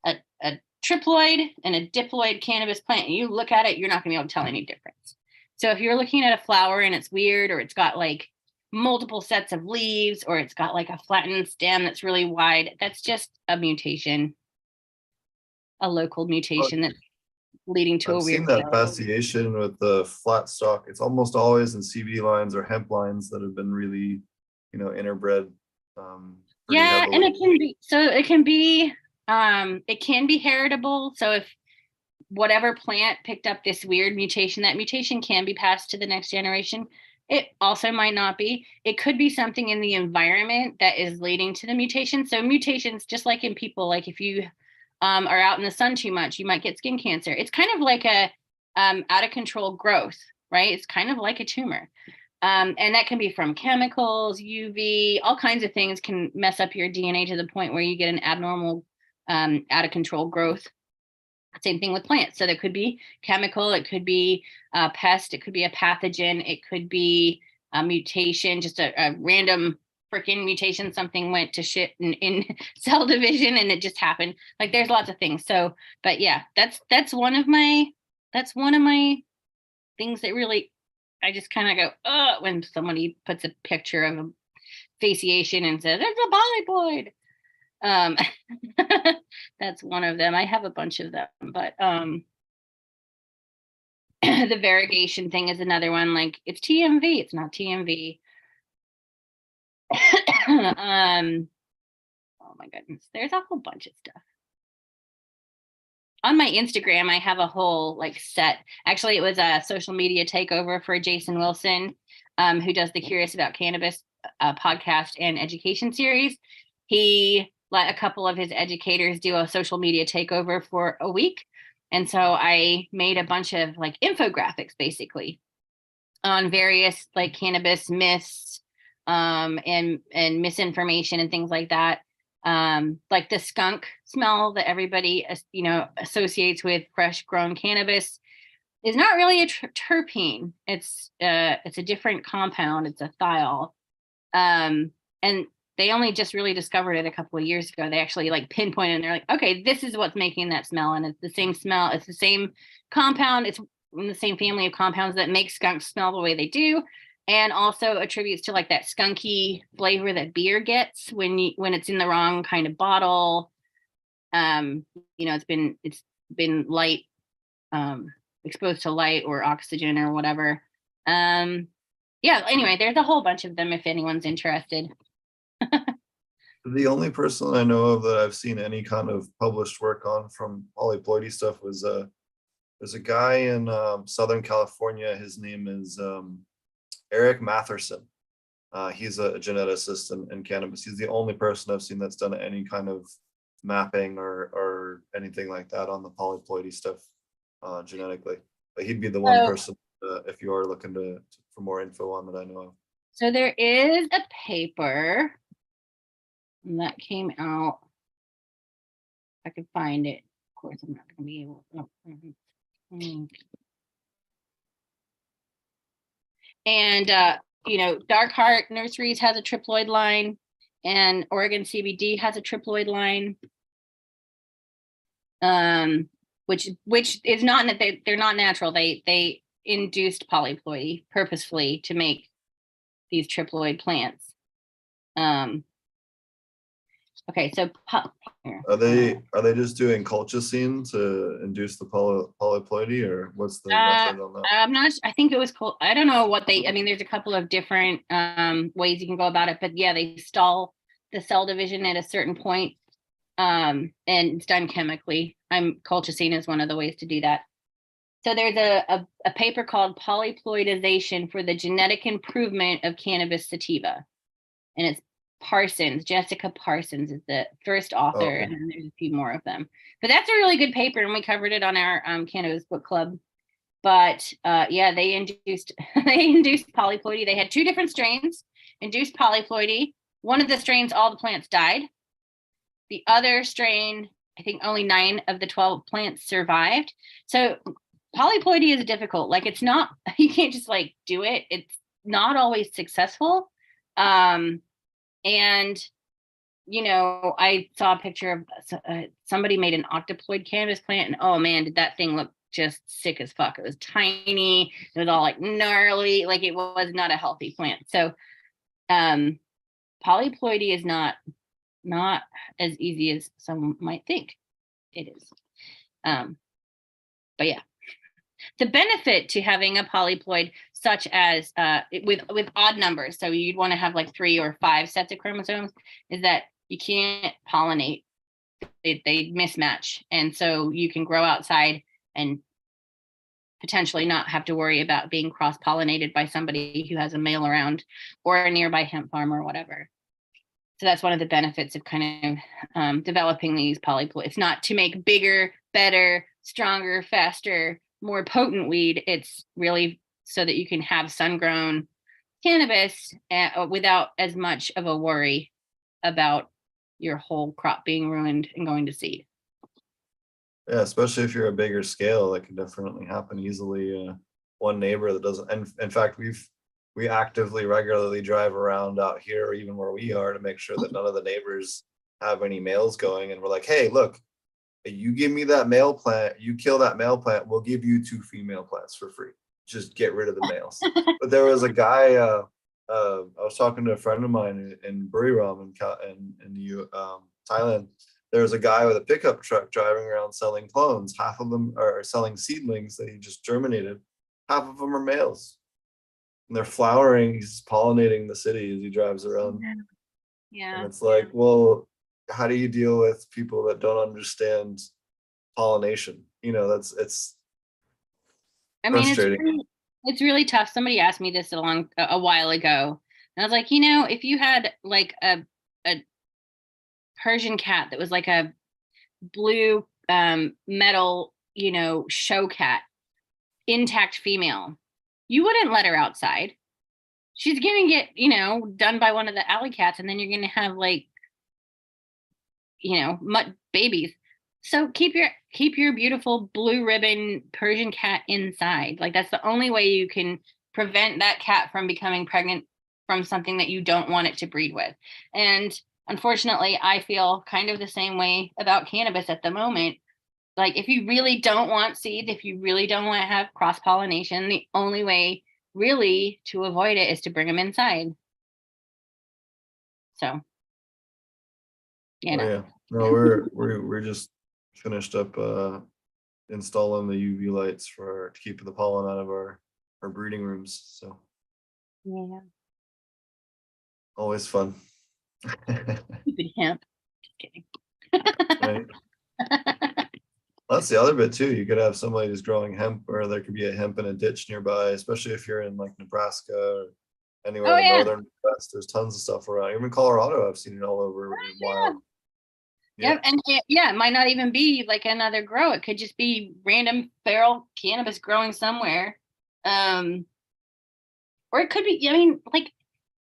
[SPEAKER 4] a triploid and a diploid cannabis plant and you look at it, you're not gonna be able to tell any difference. So if you're looking at a flower and it's weird, or it's got like multiple sets of leaves, or it's got like a flattened stem that's really wide, that's just a mutation, a local mutation that's leading to a
[SPEAKER 3] I've
[SPEAKER 4] weird
[SPEAKER 3] seen that
[SPEAKER 4] flower.
[SPEAKER 3] fasciation with the flat stalk. It's almost always in CB lines or hemp lines that have been really, interbred. Pretty
[SPEAKER 4] Yeah, and
[SPEAKER 3] heavily.
[SPEAKER 4] it can be heritable. So if whatever plant picked up this weird mutation, that mutation can be passed to the next generation. It also might not be. It could be something in the environment that is leading to the mutation. So mutations, just like in people, like if you are out in the sun too much, you might get skin cancer. It's kind of like a out of control growth, right? It's kind of like a tumor. And that can be from chemicals, UV, all kinds of things can mess up your DNA to the point where you get an abnormal, out of control growth. Same thing with plants. So there could be chemical, it could be a pest, it could be a pathogen, it could be a mutation, just a random freaking mutation. Something went to shit in cell division and it just happened. Like there's lots of things. So, but yeah, that's one of my things that really, I just kind of go, when somebody puts a picture of a fasciation and says, it's a polyploid. That's one of them. I have a bunch of them, but the variegation thing is another one. Like it's TMV, it's not TMV. Oh my goodness, there's a whole bunch of stuff. On my Instagram, I have a whole like set. Actually, it was a social media takeover for Jason Wilson, who does the Curious About Cannabis podcast and education series. He let a couple of his educators do a social media takeover for a week. And so I made a bunch of like infographics basically on various like cannabis myths and misinformation and things like that. Like the skunk smell that everybody associates with fresh grown cannabis is not really a terpene. It's a different compound. It's a thiol. And they only just really discovered it a couple of years ago. They actually like pinpointed and they're like, okay, this is what's making that smell. And it's the same smell. It's the same compound. It's in the same family of compounds that make skunks smell the way they do. And also attributes to like that skunky flavor that beer gets when it's in the wrong kind of bottle. It's been light, exposed to light or oxygen or whatever. Anyway, there's a whole bunch of them if anyone's interested.
[SPEAKER 3] The only person I know of that I've seen any kind of published work on from polyploidy stuff was there's a guy in Southern California. His name is Eric Matherson. He's a geneticist in cannabis. He's the only person I've seen that's done any kind of mapping or anything like that on the polyploidy stuff genetically. But he'd be the one person if you are looking for more info on that I know of.
[SPEAKER 4] So there is a paper that came out. If I can find it. Of course, I'm not going to be able to. And, Dark Heart Nurseries has a triploid line, and Oregon CBD has a triploid line. Which is not that they're not natural. They induced polyploidy purposefully to make these triploid plants. Okay, so
[SPEAKER 3] Are they just doing colchicine to induce the polyploidy, or what's the method on that?
[SPEAKER 4] I'm not. I think it was cool. I don't know what they. I mean, there's a couple of different ways you can go about it, but yeah, they stall the cell division at a certain point, and it's done chemically. Colchicine is one of the ways to do that. So there's a paper called Polyploidization for the Genetic Improvement of Cannabis Sativa, and it's Jessica Parsons is the first author,
[SPEAKER 3] Okay.
[SPEAKER 4] and then there's a few more of them. But that's a really good paper, and we covered it on our Cannabis book club. But yeah, they induced polyploidy. They had 2 different strains, induced polyploidy. One of the strains, all the plants died. The other strain, I think only 9 of the 12 plants survived. So polyploidy is difficult. Like, it's not, you can't just like do it. It's not always successful. And, you know, I saw a picture of somebody made an octoploid cannabis plant, and oh man, did that thing look just sick as fuck. It was tiny. It was all like gnarly. Like, it was not a healthy plant. So polyploidy is not as easy as some might think it is. But yeah, the benefit to having a polyploid, such as with odd numbers, so you'd want to have like 3 or 5 sets of chromosomes, is that you can't pollinate. They mismatch, and so you can grow outside and potentially not have to worry about being cross-pollinated by somebody who has a male around or a nearby hemp farm or whatever. So that's one of the benefits of kind of developing these polyploids. It's not to make bigger, better, stronger, faster, more potent weed. It's really so that you can have sun-grown cannabis without as much of a worry about your whole crop being ruined and going to seed.
[SPEAKER 3] Yeah, especially if you're a bigger scale, that can definitely happen easily. One neighbor that doesn't, and in fact, we actively regularly drive around out here, or even where we are, to make sure that none of the neighbors have any males going. And we're like, hey, look, you give me that male plant, you kill that male plant, we'll give you 2 female plants for free. Just get rid of the males. But there was a guy, I was talking to a friend of mine in Buriram in Thailand. There was a guy with a pickup truck driving around selling clones. Half of them are selling seedlings that he just germinated. Half of them are males. And they're flowering. He's pollinating the city as he drives around.
[SPEAKER 4] Yeah.
[SPEAKER 3] And it's like, well, how do you deal with people that don't understand pollination? You know, it's
[SPEAKER 4] I mean,
[SPEAKER 3] frustrating.
[SPEAKER 4] it's really tough. Somebody asked me this a while ago, and I was like, you know, if you had like a Persian cat that was like a blue metal, you know, show cat, intact female, you wouldn't let her outside. She's gonna get, you know, done by one of the alley cats, and then you're gonna have like, you know, babies. So keep your beautiful blue ribbon Persian cat inside. Like, that's the only way you can prevent that cat from becoming pregnant from something that you don't want it to breed with. And unfortunately, I feel kind of the same way about cannabis at the moment. Like, if you really don't want seed, if you really don't want to have cross-pollination, the only way really to avoid it is to bring them inside. So, you know.
[SPEAKER 3] Yeah, no, we're just finished up installing the UV lights to keep the pollen out of our breeding rooms. So
[SPEAKER 4] Yeah.
[SPEAKER 3] always fun.
[SPEAKER 4] Stupid hemp. Just kidding.
[SPEAKER 3] Right. That's the other bit too. You could have somebody who's growing hemp, or there could be a hemp in a ditch nearby, especially if you're in like Nebraska or anywhere in the northern West. There's tons of stuff around. Even Colorado, I've seen it all over. Wild.
[SPEAKER 4] Yeah, and it might not even be like another grow. It could just be random feral cannabis growing somewhere. Or it could be, I mean, like,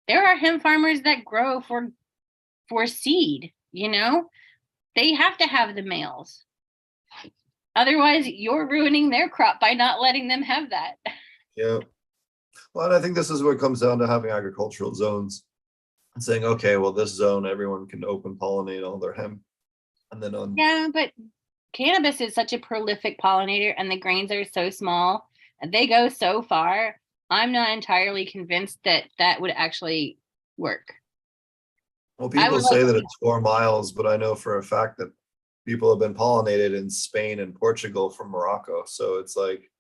[SPEAKER 4] there are hemp farmers that grow for seed, you know? They have to have the males. Otherwise, you're ruining their crop by not letting them have that.
[SPEAKER 3] Yeah. Well, and I think this is what comes down to having agricultural zones and saying, okay, well, this zone, everyone can open pollinate all their hemp. And then
[SPEAKER 4] Yeah, but cannabis is such a prolific pollinator, and the grains are so small and they go so far. I'm not entirely convinced that would actually work.
[SPEAKER 3] Well,
[SPEAKER 4] I
[SPEAKER 3] people
[SPEAKER 4] would like
[SPEAKER 3] say
[SPEAKER 4] to
[SPEAKER 3] that
[SPEAKER 4] see,
[SPEAKER 3] it's 4 miles, but I know for a fact that people have been pollinated in Spain and Portugal from Morocco. So it's like,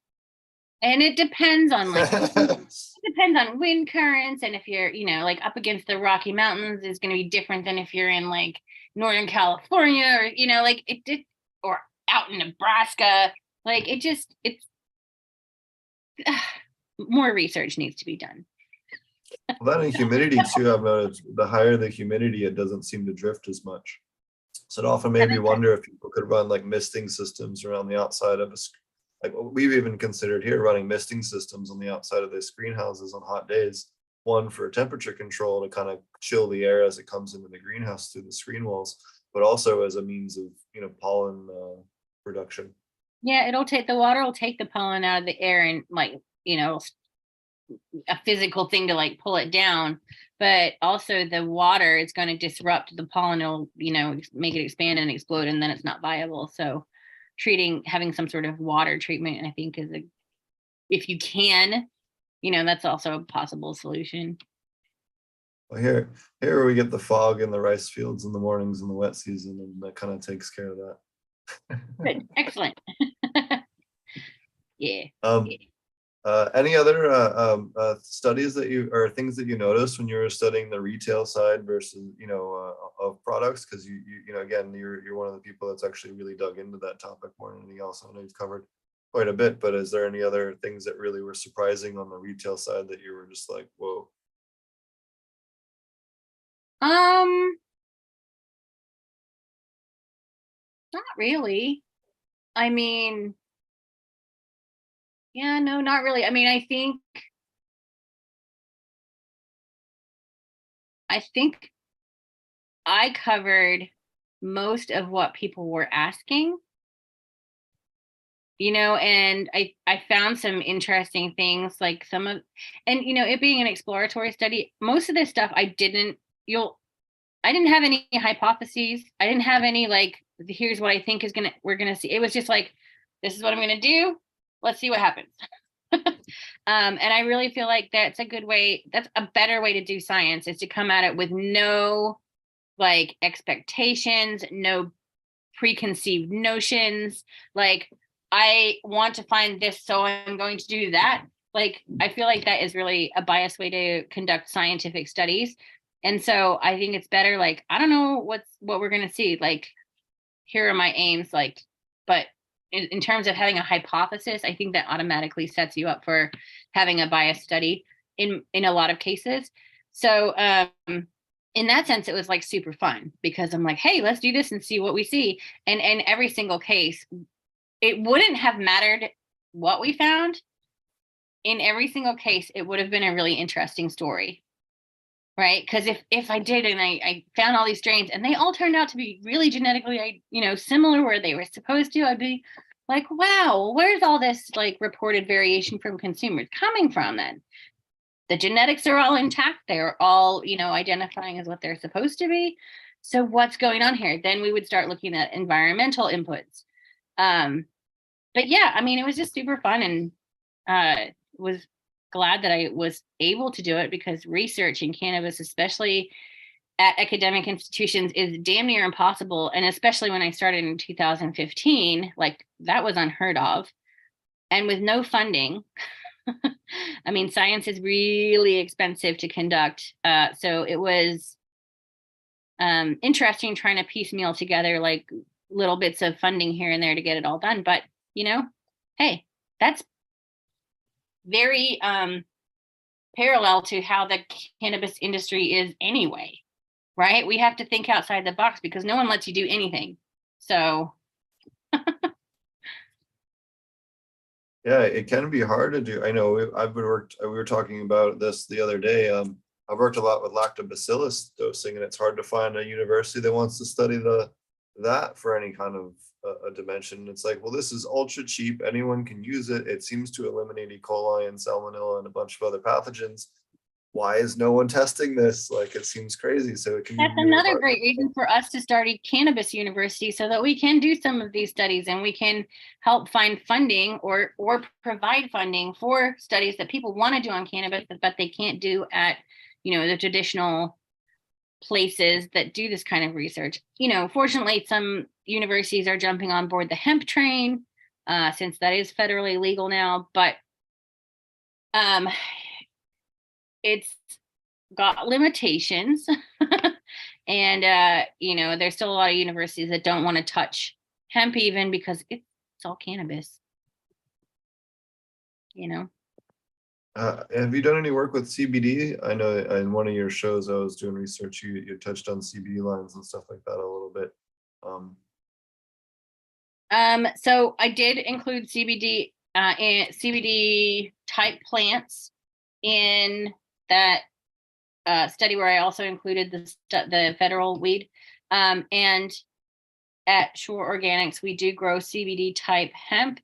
[SPEAKER 4] and it depends on like it depends on wind currents, and if you're, like up against the Rocky Mountains is going to be different than if you're in like Northern California, or like it did, or out in Nebraska. Like it's more research needs to be done.
[SPEAKER 3] well, that and humidity too. I've noticed the higher the humidity, it doesn't seem to drift as much. So it often made me wonder if people could run like misting systems around the outside of like we've even considered here running misting systems on the outside of these greenhouses on hot days. One for temperature control to kind of chill the air as it comes into the greenhouse through the screen walls, but also as a means of pollen production.
[SPEAKER 4] Yeah, the water will take the pollen out of the air, and like, a physical thing to like pull it down, but also the water is going to disrupt the pollen. It'll, make it expand and explode, and then it's not viable. So having some sort of water treatment, I think, if you can, that's also a possible solution.
[SPEAKER 3] Well, here we get the fog in the rice fields in the mornings in the wet season, and that kind of takes care of that.
[SPEAKER 4] Good. Excellent. Yeah.
[SPEAKER 3] Any other studies that or things that you noticed when you were studying the retail side versus of products? Because again, you're one of the people that's actually really dug into that topic more than anything else. I know you've covered quite a bit, but is there any other things that really were surprising on the retail side that you were just like, whoa?
[SPEAKER 4] Not really. I mean, yeah, no, not really. I mean, I think I covered most of what people were asking, and I found some interesting things, like and it being an exploratory study, most of this stuff I didn't have any hypotheses. I didn't have any like, here's what I think we're gonna see. It was just like, this is what I'm gonna do. Let's see what happens. And I really feel like that's a better way to do science, is to come at it with no like expectations, no preconceived notions. Like, I want to find this, so I'm going to do that. Like, I feel like that is really a biased way to conduct scientific studies. And so I think it's better, like, I don't know what we're going to see. Like, here are my aims, like, but in terms of having a hypothesis, I think that automatically sets you up for having a biased study in a lot of cases. So in that sense, it was like super fun, because I'm like, hey, let's do this and see what we see. And in every single case, it wouldn't have mattered what we found. In every single case, it would have been a really interesting story. Right? Because if I did, and I found all these strains and they all turned out to be really genetically, similar where they were supposed to, I'd be like, wow, where's all this like reported variation from consumers coming from then? The genetics are all intact. They're all, identifying as what they're supposed to be. So what's going on here? Then we would start looking at environmental inputs. But yeah, I mean, it was just super fun, and was glad that I was able to do it, because research in cannabis, especially at academic institutions, is damn near impossible. And especially when I started in 2015, like, that was unheard of. And with no funding, I mean, science is really expensive to conduct. So it was interesting trying to piecemeal together like little bits of funding here and there to get it all done. But, hey, that's very parallel to how the cannabis industry is anyway, right? We have to think outside the box because no one lets you do anything. So
[SPEAKER 3] Yeah, it can be hard to do. I know we were talking about this the other day. I've worked a lot with lactobacillus dosing, and it's hard to find a university that wants to study that for any kind of a dimension. It's like, well, this is ultra cheap. Anyone can use it. It seems to eliminate E. coli and salmonella and a bunch of other pathogens. Why is no one testing this? Like, it seems crazy. So it can be
[SPEAKER 4] that's
[SPEAKER 3] really
[SPEAKER 4] another
[SPEAKER 3] hard.
[SPEAKER 4] great reason for us to start a cannabis university, so that we can do some of these studies and we can help find funding or provide funding for studies that people want to do on cannabis, but they can't do at, the traditional places that do this kind of research. Fortunately, some universities are jumping on board the hemp train, since that is federally legal now, but it's got limitations. And there's still a lot of universities that don't want to touch hemp even because it's all cannabis.
[SPEAKER 3] Have you done any work with CBD? I know in one of your shows I was doing research, you touched on CBD lines and stuff like that a little bit.
[SPEAKER 4] So I did include CBD and CBD type plants in that study where I also included the federal weed. And at Schwab Organics, we do grow CBD type hemp.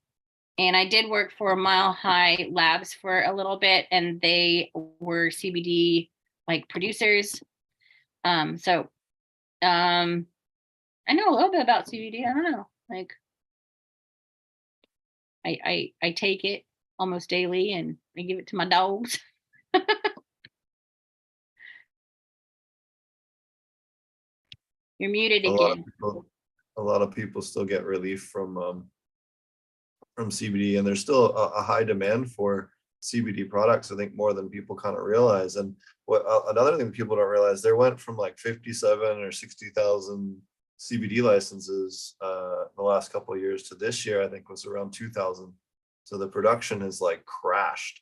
[SPEAKER 4] And I did work for Mile High Labs for a little bit, and they were CBD like producers. So I know a little bit about CBD. I don't know, like I take it almost daily, and I give it to my dogs. You're muted again.
[SPEAKER 3] A lot of people still get relief from CBD, and there's still a high demand for CBD products, I think, more than people kind of realize. And what another thing people don't realize, there went from like 57 or 60,000 CBD licenses the last couple of years to this year, I think was around 2,000. So the production has like crashed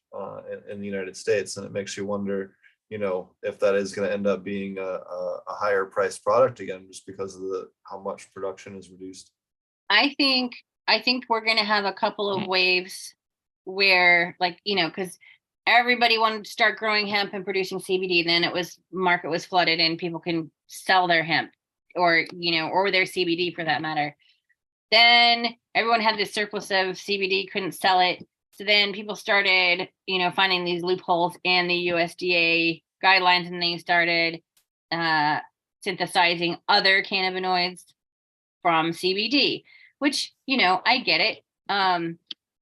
[SPEAKER 3] in the United States, and it makes you wonder, if that is going to end up being a higher priced product again, just because of how much production is reduced.
[SPEAKER 4] I think we're going to have a couple of waves where, like, because everybody wanted to start growing hemp and producing CBD. Then market was flooded and people can sell their hemp or their CBD for that matter. Then everyone had this surplus of CBD, couldn't sell it. So then people started, finding these loopholes in the USDA guidelines, and they started synthesizing other cannabinoids from CBD, which, I get it.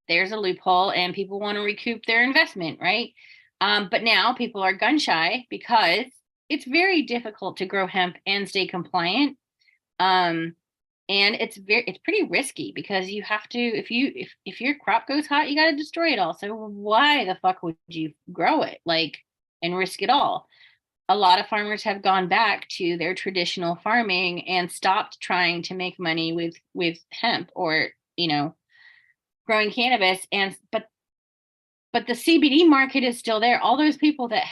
[SPEAKER 4] There's a loophole and people want to recoup their investment, right? But now people are gun shy because it's very difficult to grow hemp and stay compliant. And it's pretty risky because you have to, if your crop goes hot, you got to destroy it all. So why the fuck would you grow it, and risk it all? A lot of farmers have gone back to their traditional farming and stopped trying to make money with hemp or, growing cannabis. But the CBD market is still there. All those people that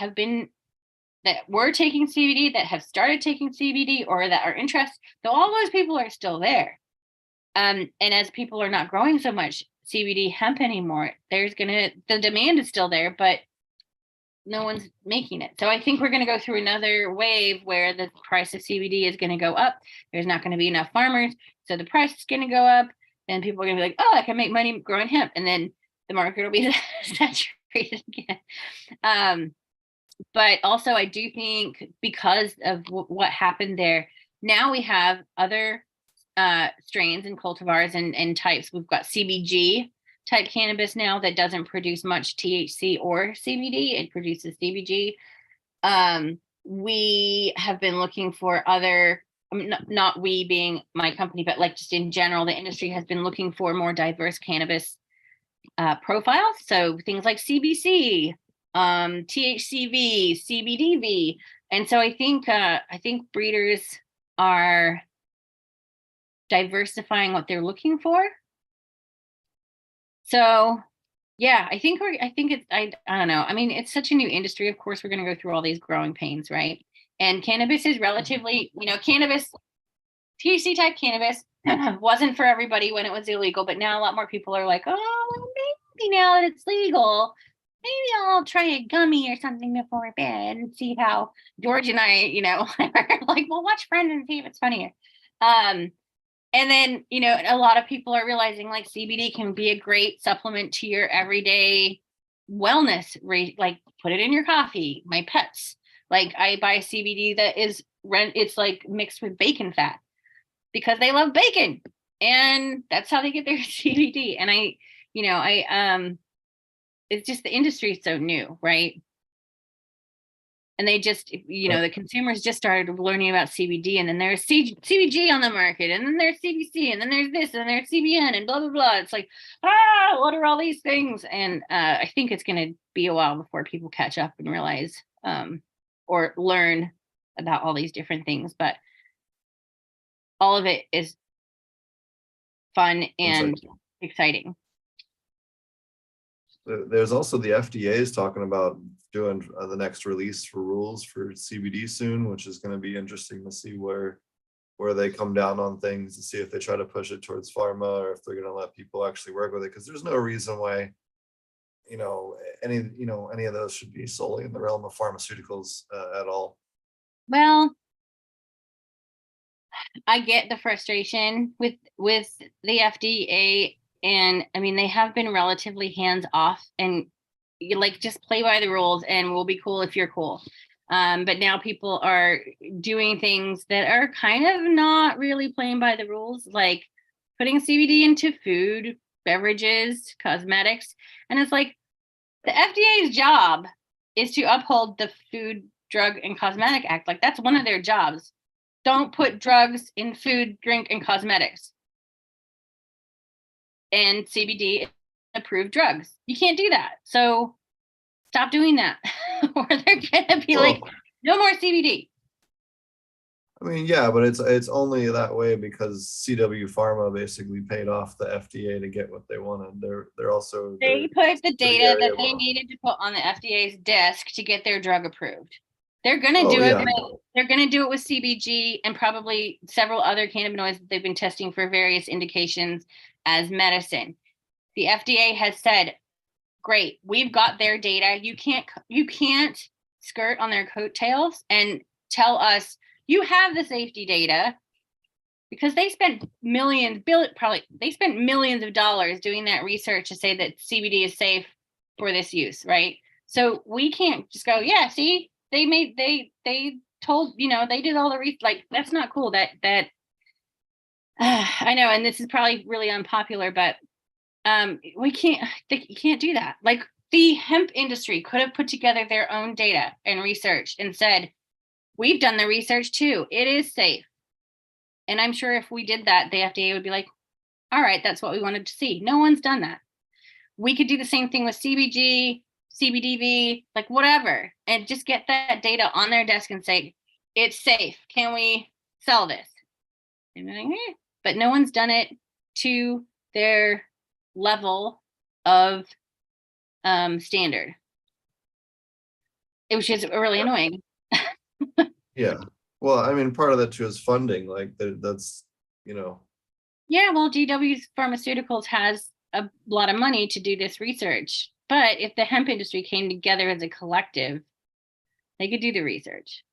[SPEAKER 4] were taking CBD, that have started taking CBD, or that are interested, so all those people are still there. And as people are not growing so much CBD hemp anymore, the demand is still there, but no one's making it. So I think we're going to go through another wave where the price of CBD is going to go up. There's not going to be enough farmers, so the price is going to go up, and people are going to be like, oh, I can make money growing hemp, and then the market will be saturated again. But also, I do think because of what happened there, now we have other strains and cultivars and types. We've got CBG type cannabis now that doesn't produce much THC or CBD. It produces CBG. We have been looking for other, not we being my company, but like just in general, the industry has been looking for more diverse cannabis profiles. So things like CBC, THCV, CBDV. And so I think breeders are diversifying what they're looking for. So yeah, I don't know. I mean, it's such a new industry. Of course, we're going to go through all these growing pains, right? And cannabis is relatively, THC type cannabis wasn't for everybody when it was illegal, but now a lot more people are like, oh, well, maybe now that it's legal, maybe I'll try a gummy or something before bed and see how. George and I, are like, well, watch Friends and see if it's funnier. And then, a lot of people are realizing like CBD can be a great supplement to your everyday wellness rate. Like put it in your coffee. My pets, like I buy CBD that is it's like mixed with bacon fat because they love bacon, and that's how they get their CBD. And it's just the industry is so new, right? And they just, the consumers just started learning about CBD, and then there's CBG on the market, and then there's CBC, and then there's this, and there's CBN, and blah, blah, blah. It's like, what are all these things? And I think it's going to be a while before people catch up and realize or learn about all these different things. But all of it is fun and exciting.
[SPEAKER 3] There's also the FDA is talking about doing the next release for rules for CBD soon, which is going to be interesting to see where they come down on things, to see if they try to push it towards pharma or if they're going to let people actually work with it. Because there's no reason why, any of those should be solely in the realm of pharmaceuticals at all.
[SPEAKER 4] Well, I get the frustration with the FDA. And I mean, they have been relatively hands off, and just play by the rules and we'll be cool if you're cool. But now people are doing things that are kind of not really playing by the rules, like putting CBD into food, beverages, cosmetics. And it's like, the FDA's job is to uphold the Food, Drug, and Cosmetic Act. Like, that's one of their jobs. Don't put drugs in food, drink, and cosmetics. And CBD approved drugs. You can't do that. So stop doing that. Or they're gonna be like, no more CBD.
[SPEAKER 3] I mean, yeah, but it's only that way because CW Pharma basically paid off the FDA to get what they wanted. They're also
[SPEAKER 4] put the data that they needed to put on the FDA's desk to get their drug approved. They're gonna do it. They're gonna do it with CBG and probably several other cannabinoids that they've been testing for various indications as medicine. The FDA has said, great, we've got their data. You can't skirt on their coattails and tell us you have the safety data, because they spent millions of dollars doing that research to say that CBD is safe for this use, right? So we can't just go, yeah, see, they told, they did all the research. Like, that's not cool. That I know, and this is probably really unpopular, but you can't do that. Like, the hemp industry could have put together their own data and research and said, we've done the research too. It is safe. And I'm sure if we did that, the FDA would be like, all right, that's what we wanted to see. No one's done that. We could do the same thing with CBG, CBDV, like whatever, and just get that data on their desk and say, it's safe. Can we sell this? And they're like, but no one's done it to their level of standard, which is really annoying.
[SPEAKER 3] Yeah. Well, I mean, part of that too is funding. Like, that's,
[SPEAKER 4] Yeah, well, GW Pharmaceuticals has a lot of money to do this research. But if the hemp industry came together as a collective, they could do the research.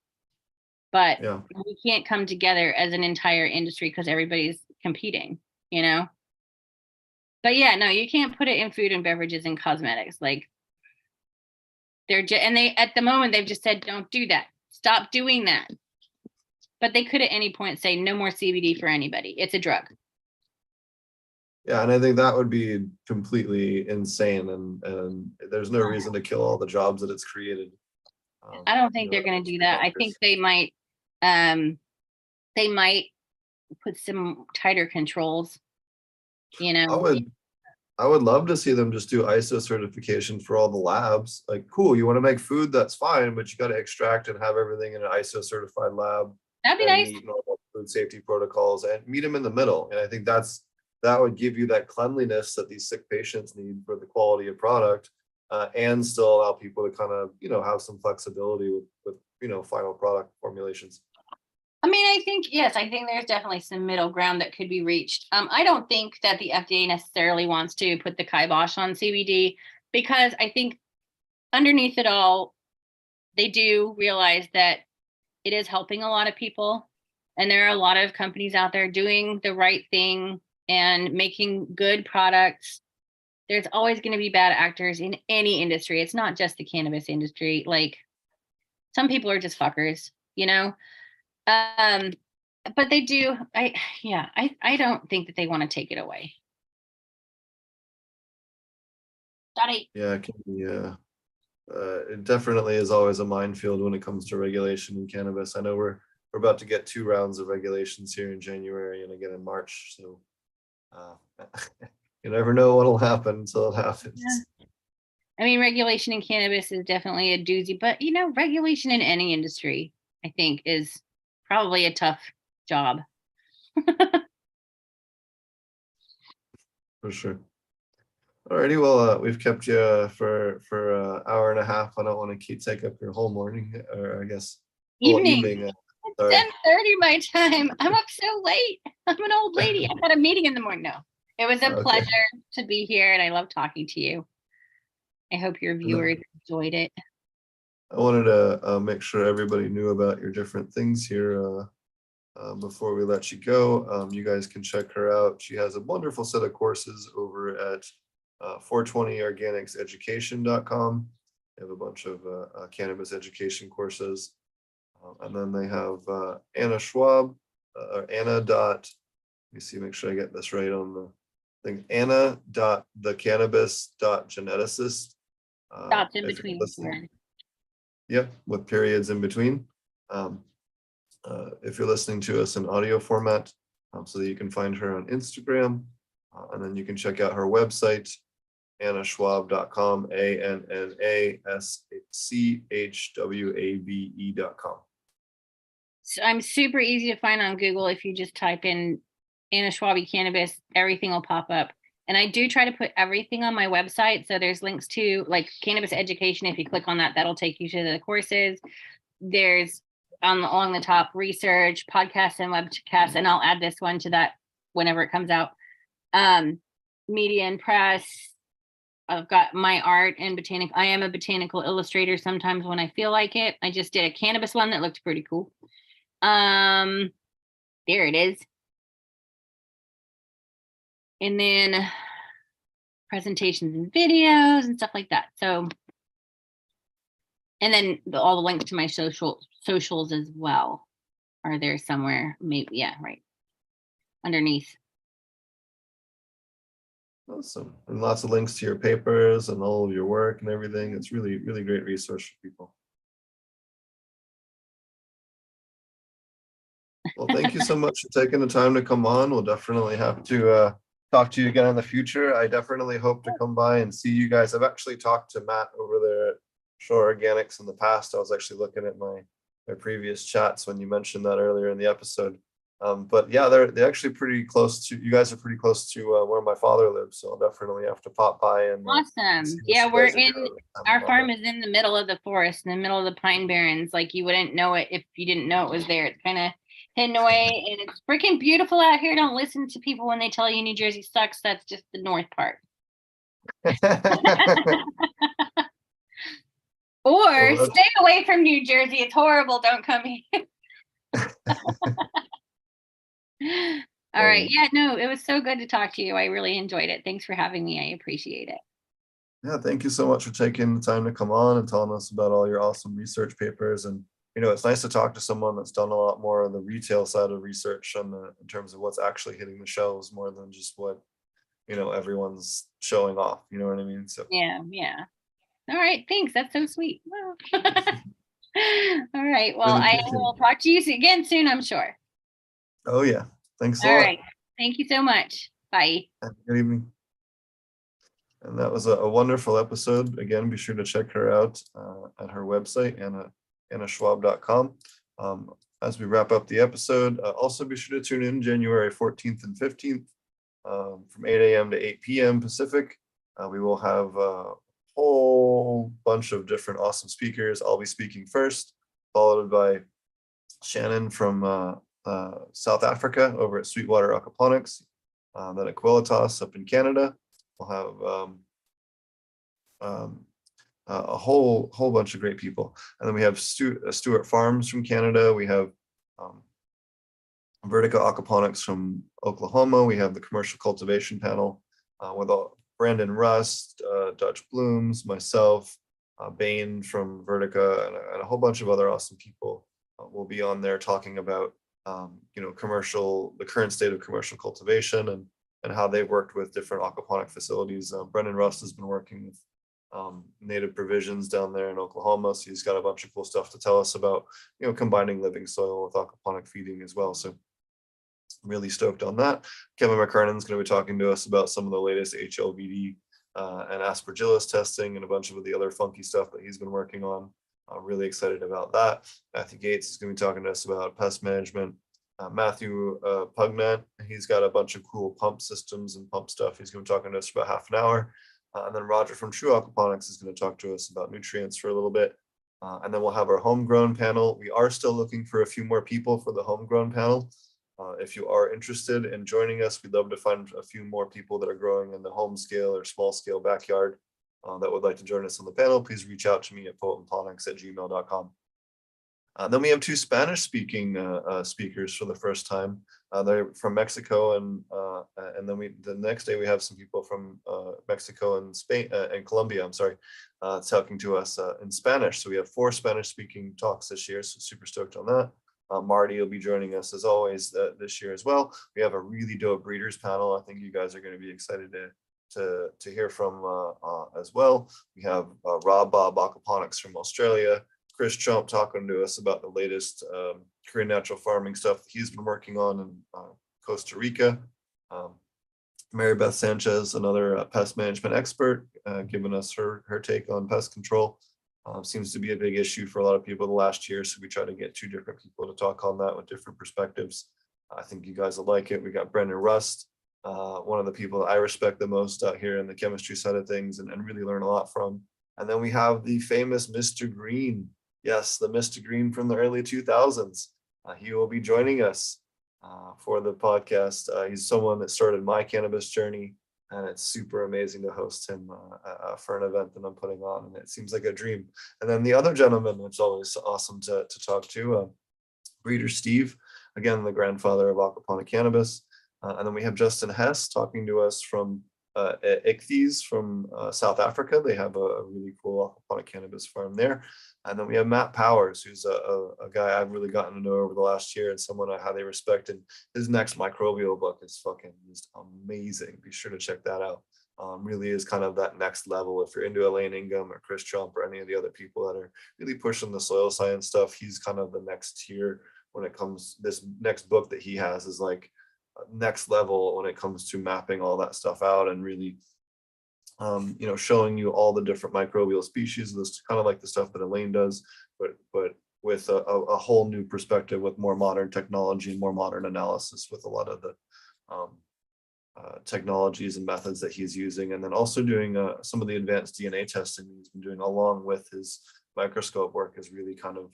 [SPEAKER 4] But we can't come together as an entire industry because everybody's competing, But yeah, no, you can't put it in food and beverages and cosmetics. Like, at the moment, they've just said, don't do that. Stop doing that. But they could at any point say no more CBD for anybody. It's a drug.
[SPEAKER 3] Yeah, and I think that would be completely insane, and there's no reason to kill all the jobs that it's created.
[SPEAKER 4] I don't think they're going to do that. I think they might put some tighter controls.
[SPEAKER 3] I would love to see them just do ISO certification for all the labs. Like, cool, you want to make food, that's fine, but you got to extract and have everything in an ISO certified lab.
[SPEAKER 4] That'd be nice.
[SPEAKER 3] Meet normal food safety protocols and meet them in the middle. And I think that would give you that cleanliness that these sick patients need for the quality of product, and still allow people to kind of, have some flexibility with final product formulations.
[SPEAKER 4] I mean, I think there's definitely some middle ground that could be reached. I don't think that the FDA necessarily wants to put the kibosh on CBD, because I think underneath it all, they do realize that it is helping a lot of people. And there are a lot of companies out there doing the right thing and making good products. There's always going to be bad actors in any industry. It's not just the cannabis industry. Like, some people are just fuckers, but they do. I don't think that they want to take it away. Daddy.
[SPEAKER 3] Yeah, it can be it definitely is always a minefield when it comes to regulation in cannabis. I know we're about to get 2 rounds of regulations here in January and again in March. So you never know what'll happen until it happens.
[SPEAKER 4] Yeah. I mean, regulation in cannabis is definitely a doozy, but regulation in any industry, I think, is probably a tough job.
[SPEAKER 3] For sure. Alrighty, well, we've kept you for an hour and a half. I don't want to take up your whole morning, or I guess whole
[SPEAKER 4] Evening.
[SPEAKER 3] evening.
[SPEAKER 4] It's
[SPEAKER 3] Sorry.
[SPEAKER 4] 10:30 my time. I'm up so late. I'm an old lady. I've got a meeting in the morning. No, it was a
[SPEAKER 3] Okay.
[SPEAKER 4] pleasure to be here, and I love talking to you. I hope your viewers enjoyed it.
[SPEAKER 3] I wanted to make sure everybody knew about your different things here before we let you go. You guys can check her out. She has a wonderful set of courses over at 420organicseducation.com. They have a bunch of cannabis education courses. And then they have Anna Schwabe, or Anna dot, let me see, make sure I get this right on the thing, Anna.thecannabis.geneticist.
[SPEAKER 4] Dots in
[SPEAKER 3] If you're
[SPEAKER 4] between.
[SPEAKER 3] listening. Yep, with periods in between. If you're listening to us in audio format, so that you can find her on Instagram, and then you can check out her website, annaschwabe.com, ANNASCHWABE.com.
[SPEAKER 4] So I'm super easy to find on Google. If you just type in Anna Schwabe cannabis, everything will pop up. And I do try to put everything on my website. So there's links to like cannabis education. If you click on that, that'll take you to the courses. There's along the top research, podcasts, and webcasts. And I'll add this one to that whenever it comes out. Media and press. I've got my art and botanic. I am a botanical illustrator sometimes when I feel like it. I just did a cannabis one that looked pretty cool. There it is. And then presentations and videos and stuff like that. So, and then all the links to my socials as well are there somewhere. Maybe, yeah, right underneath.
[SPEAKER 3] Awesome. And lots of links to your papers and all of your work and everything. It's really, really great resource for people. Well, thank you so much for taking the time to come on. We'll definitely have to talk to you again in the future. I definitely hope to come by and see you guys. I've actually talked to Matt over there at Shore Organics in the past. I was actually looking at my previous chats when you mentioned that earlier in the episode. But yeah, they're actually pretty close to, you guys are pretty close to where my father lives. So I'll definitely have to pop by and
[SPEAKER 4] Awesome. Yeah, we're in, our farm is in the middle of the forest, in the middle of the Pine Barrens. Like you wouldn't know it if you didn't know it was there. It's kind of hidden away and it's freaking beautiful out here. Don't listen to people when they tell you New Jersey sucks. That's just the north part. Or stay away from New Jersey. It's horrible. Don't come here. All right. Yeah, no, it was so good to talk to you. I really enjoyed it. Thanks for having me. I appreciate it.
[SPEAKER 3] Yeah, thank you so much for taking the time to come on and telling us about all your awesome research papers. And, you know, it's nice to talk to someone that's done a lot more on the retail side of research in terms of what's actually hitting the shelves more than just what, you know, everyone's showing off. You know what I mean? So
[SPEAKER 4] yeah. All right. Thanks. That's so sweet. All right. Well, I will talk to you again soon, I'm sure.
[SPEAKER 3] Oh, yeah. Thanks a
[SPEAKER 4] lot.
[SPEAKER 3] All
[SPEAKER 4] right. Thank you so much. Bye.
[SPEAKER 3] Good evening. And that was a wonderful episode. Again, be sure to check her out at her website, annaschwabe.com. As we wrap up the episode, also be sure to tune in January 14th and 15th from 8 a.m. to 8 p.m. Pacific. We will have a whole bunch of different awesome speakers. I'll be speaking first, followed by Shannon from South Africa over at Sweetwater Aquaponics, then at Quilitas up in Canada. We'll have a whole bunch of great people, and then we have Stewart Farms from Canada. We have Vertica Aquaponics from Oklahoma. We have the commercial cultivation panel with Brandon Rust, Dutch Blooms, myself, Bain from Vertica, and a whole bunch of other awesome people will be on there talking about you know, the current state of commercial cultivation and how they've worked with different aquaponic facilities. Brendan Rust has been working with native provisions down there in Oklahoma. So he's got a bunch of cool stuff to tell us about, combining living soil with aquaponic feeding as well. So really stoked on that. Kevin McKernan's going to be talking to us about some of the latest HLVD and aspergillus testing and a bunch of the other funky stuff that he's been working on. I'm really excited about that. Matthew Gates is going to be talking to us about pest management. Matthew Pugnant, he's got a bunch of cool pump systems and pump stuff. He's going to be talking to us for about half an hour. And then Roger from True Aquaponics is going to talk to us about nutrients for a little bit. And then we'll have our homegrown panel. We are still looking for a few more people for the homegrown panel. If you are interested in joining us, we'd love to find a few more people that are growing in the home scale or small scale backyard that would like to join us on the panel. Please reach out to me at potentponics@gmail.com. Then we have two Spanish speaking speakers for the first time. They're from Mexico, and then the next day we have some people from Mexico and Spain and Colombia. I'm sorry, talking to us in Spanish. So we have 4 Spanish speaking talks this year. So super stoked on that. Marty will be joining us as always this year as well. We have a really dope breeders panel. I think you guys are going to be excited to hear from as well. We have Rob Bob Aquaponics from Australia. Chris Chomp talking to us about the latest Korean natural farming stuff that he's been working on in Costa Rica. Mary Beth Sanchez, another pest management expert, giving us her take on pest control. Seems to be a big issue for a lot of people the last year, so we try to get 2 different people to talk on that with different perspectives. I think you guys will like it. We got Brendan Rust, one of the people that I respect the most out here in the chemistry side of things and really learn a lot from. And then we have the famous Mr. Green. Yes, the Mr. Green from the early 2000s. He will be joining us for the podcast. He's someone that started my cannabis journey, and it's super amazing to host him for an event that I'm putting on, and it seems like a dream. And then the other gentleman, which is always awesome to talk to, Breeder Steve, again, the grandfather of aquaponic cannabis. And then we have Justin Hess talking to us from Ichthyes from South Africa. They have a really cool aquaponic cannabis farm there. And then we have Matt Powers, who's a guy I've really gotten to know over the last year and someone I highly respect. And his next microbial book is fucking just amazing. Be sure to check that out. Really is kind of that next level. If you're into Elaine Ingham or Chris Chomp or any of the other people that are really pushing the soil science stuff, he's kind of the next tier when it comes. This next book that he has is like next level when it comes to mapping all that stuff out and really showing you all the different microbial species. This kind of like the stuff that Elaine does, but with a whole new perspective, with more modern technology and more modern analysis with a lot of the technologies and methods that he's using, and then also doing some of the advanced DNA testing he's been doing along with his microscope work has really kind of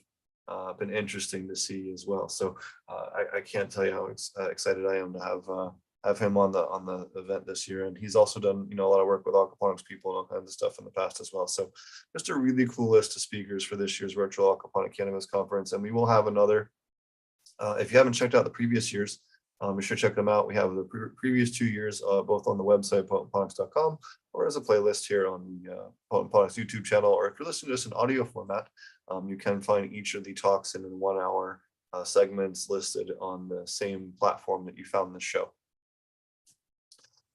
[SPEAKER 3] been interesting to see as well. So I can't tell you how excited I am to have him on the event this year. And he's also done a lot of work with aquaponics people and all kinds of stuff in the past as well. So just a really cool list of speakers for this year's virtual aquaponic cannabis conference. And we will have another. If you haven't checked out the previous years, be sure to check them out. We have the previous 2 years both on the website potentponics.com or as a playlist here on the Potentponics YouTube channel. Or if you're listening to this in audio format, you can find each of the talks in 1 hour segments listed on the same platform that you found this show.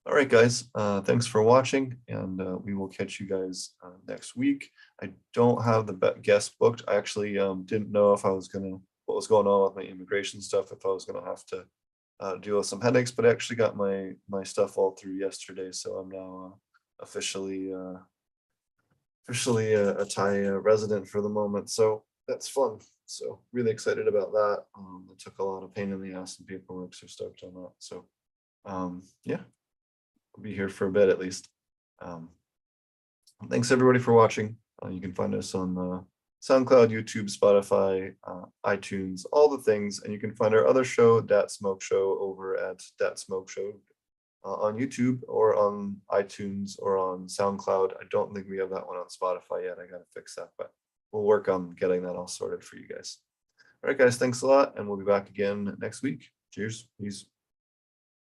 [SPEAKER 3] All right, guys, thanks for watching, and we will catch you guys next week. I don't have the guest booked. I actually didn't know if I was what was going on with my immigration stuff, if I was gonna have to deal with some headaches, but I actually got my stuff all through yesterday, so I'm now officially a Thai resident for the moment. So that's fun. So really excited about that. It took a lot of pain in the ass and paperwork, so stoked on that. So yeah, I'll be here for a bit at least. Thanks everybody for watching. You can find us on SoundCloud, YouTube, Spotify, iTunes, all the things. And you can find our other show, Dat Smoke Show, over at Dat Smoke Show on YouTube or on iTunes or on SoundCloud. I don't think we have that one on Spotify yet. I got to fix that, but we'll work on getting that all sorted for you guys. All right, guys, thanks a lot. And we'll be back again next week. Cheers. Peace.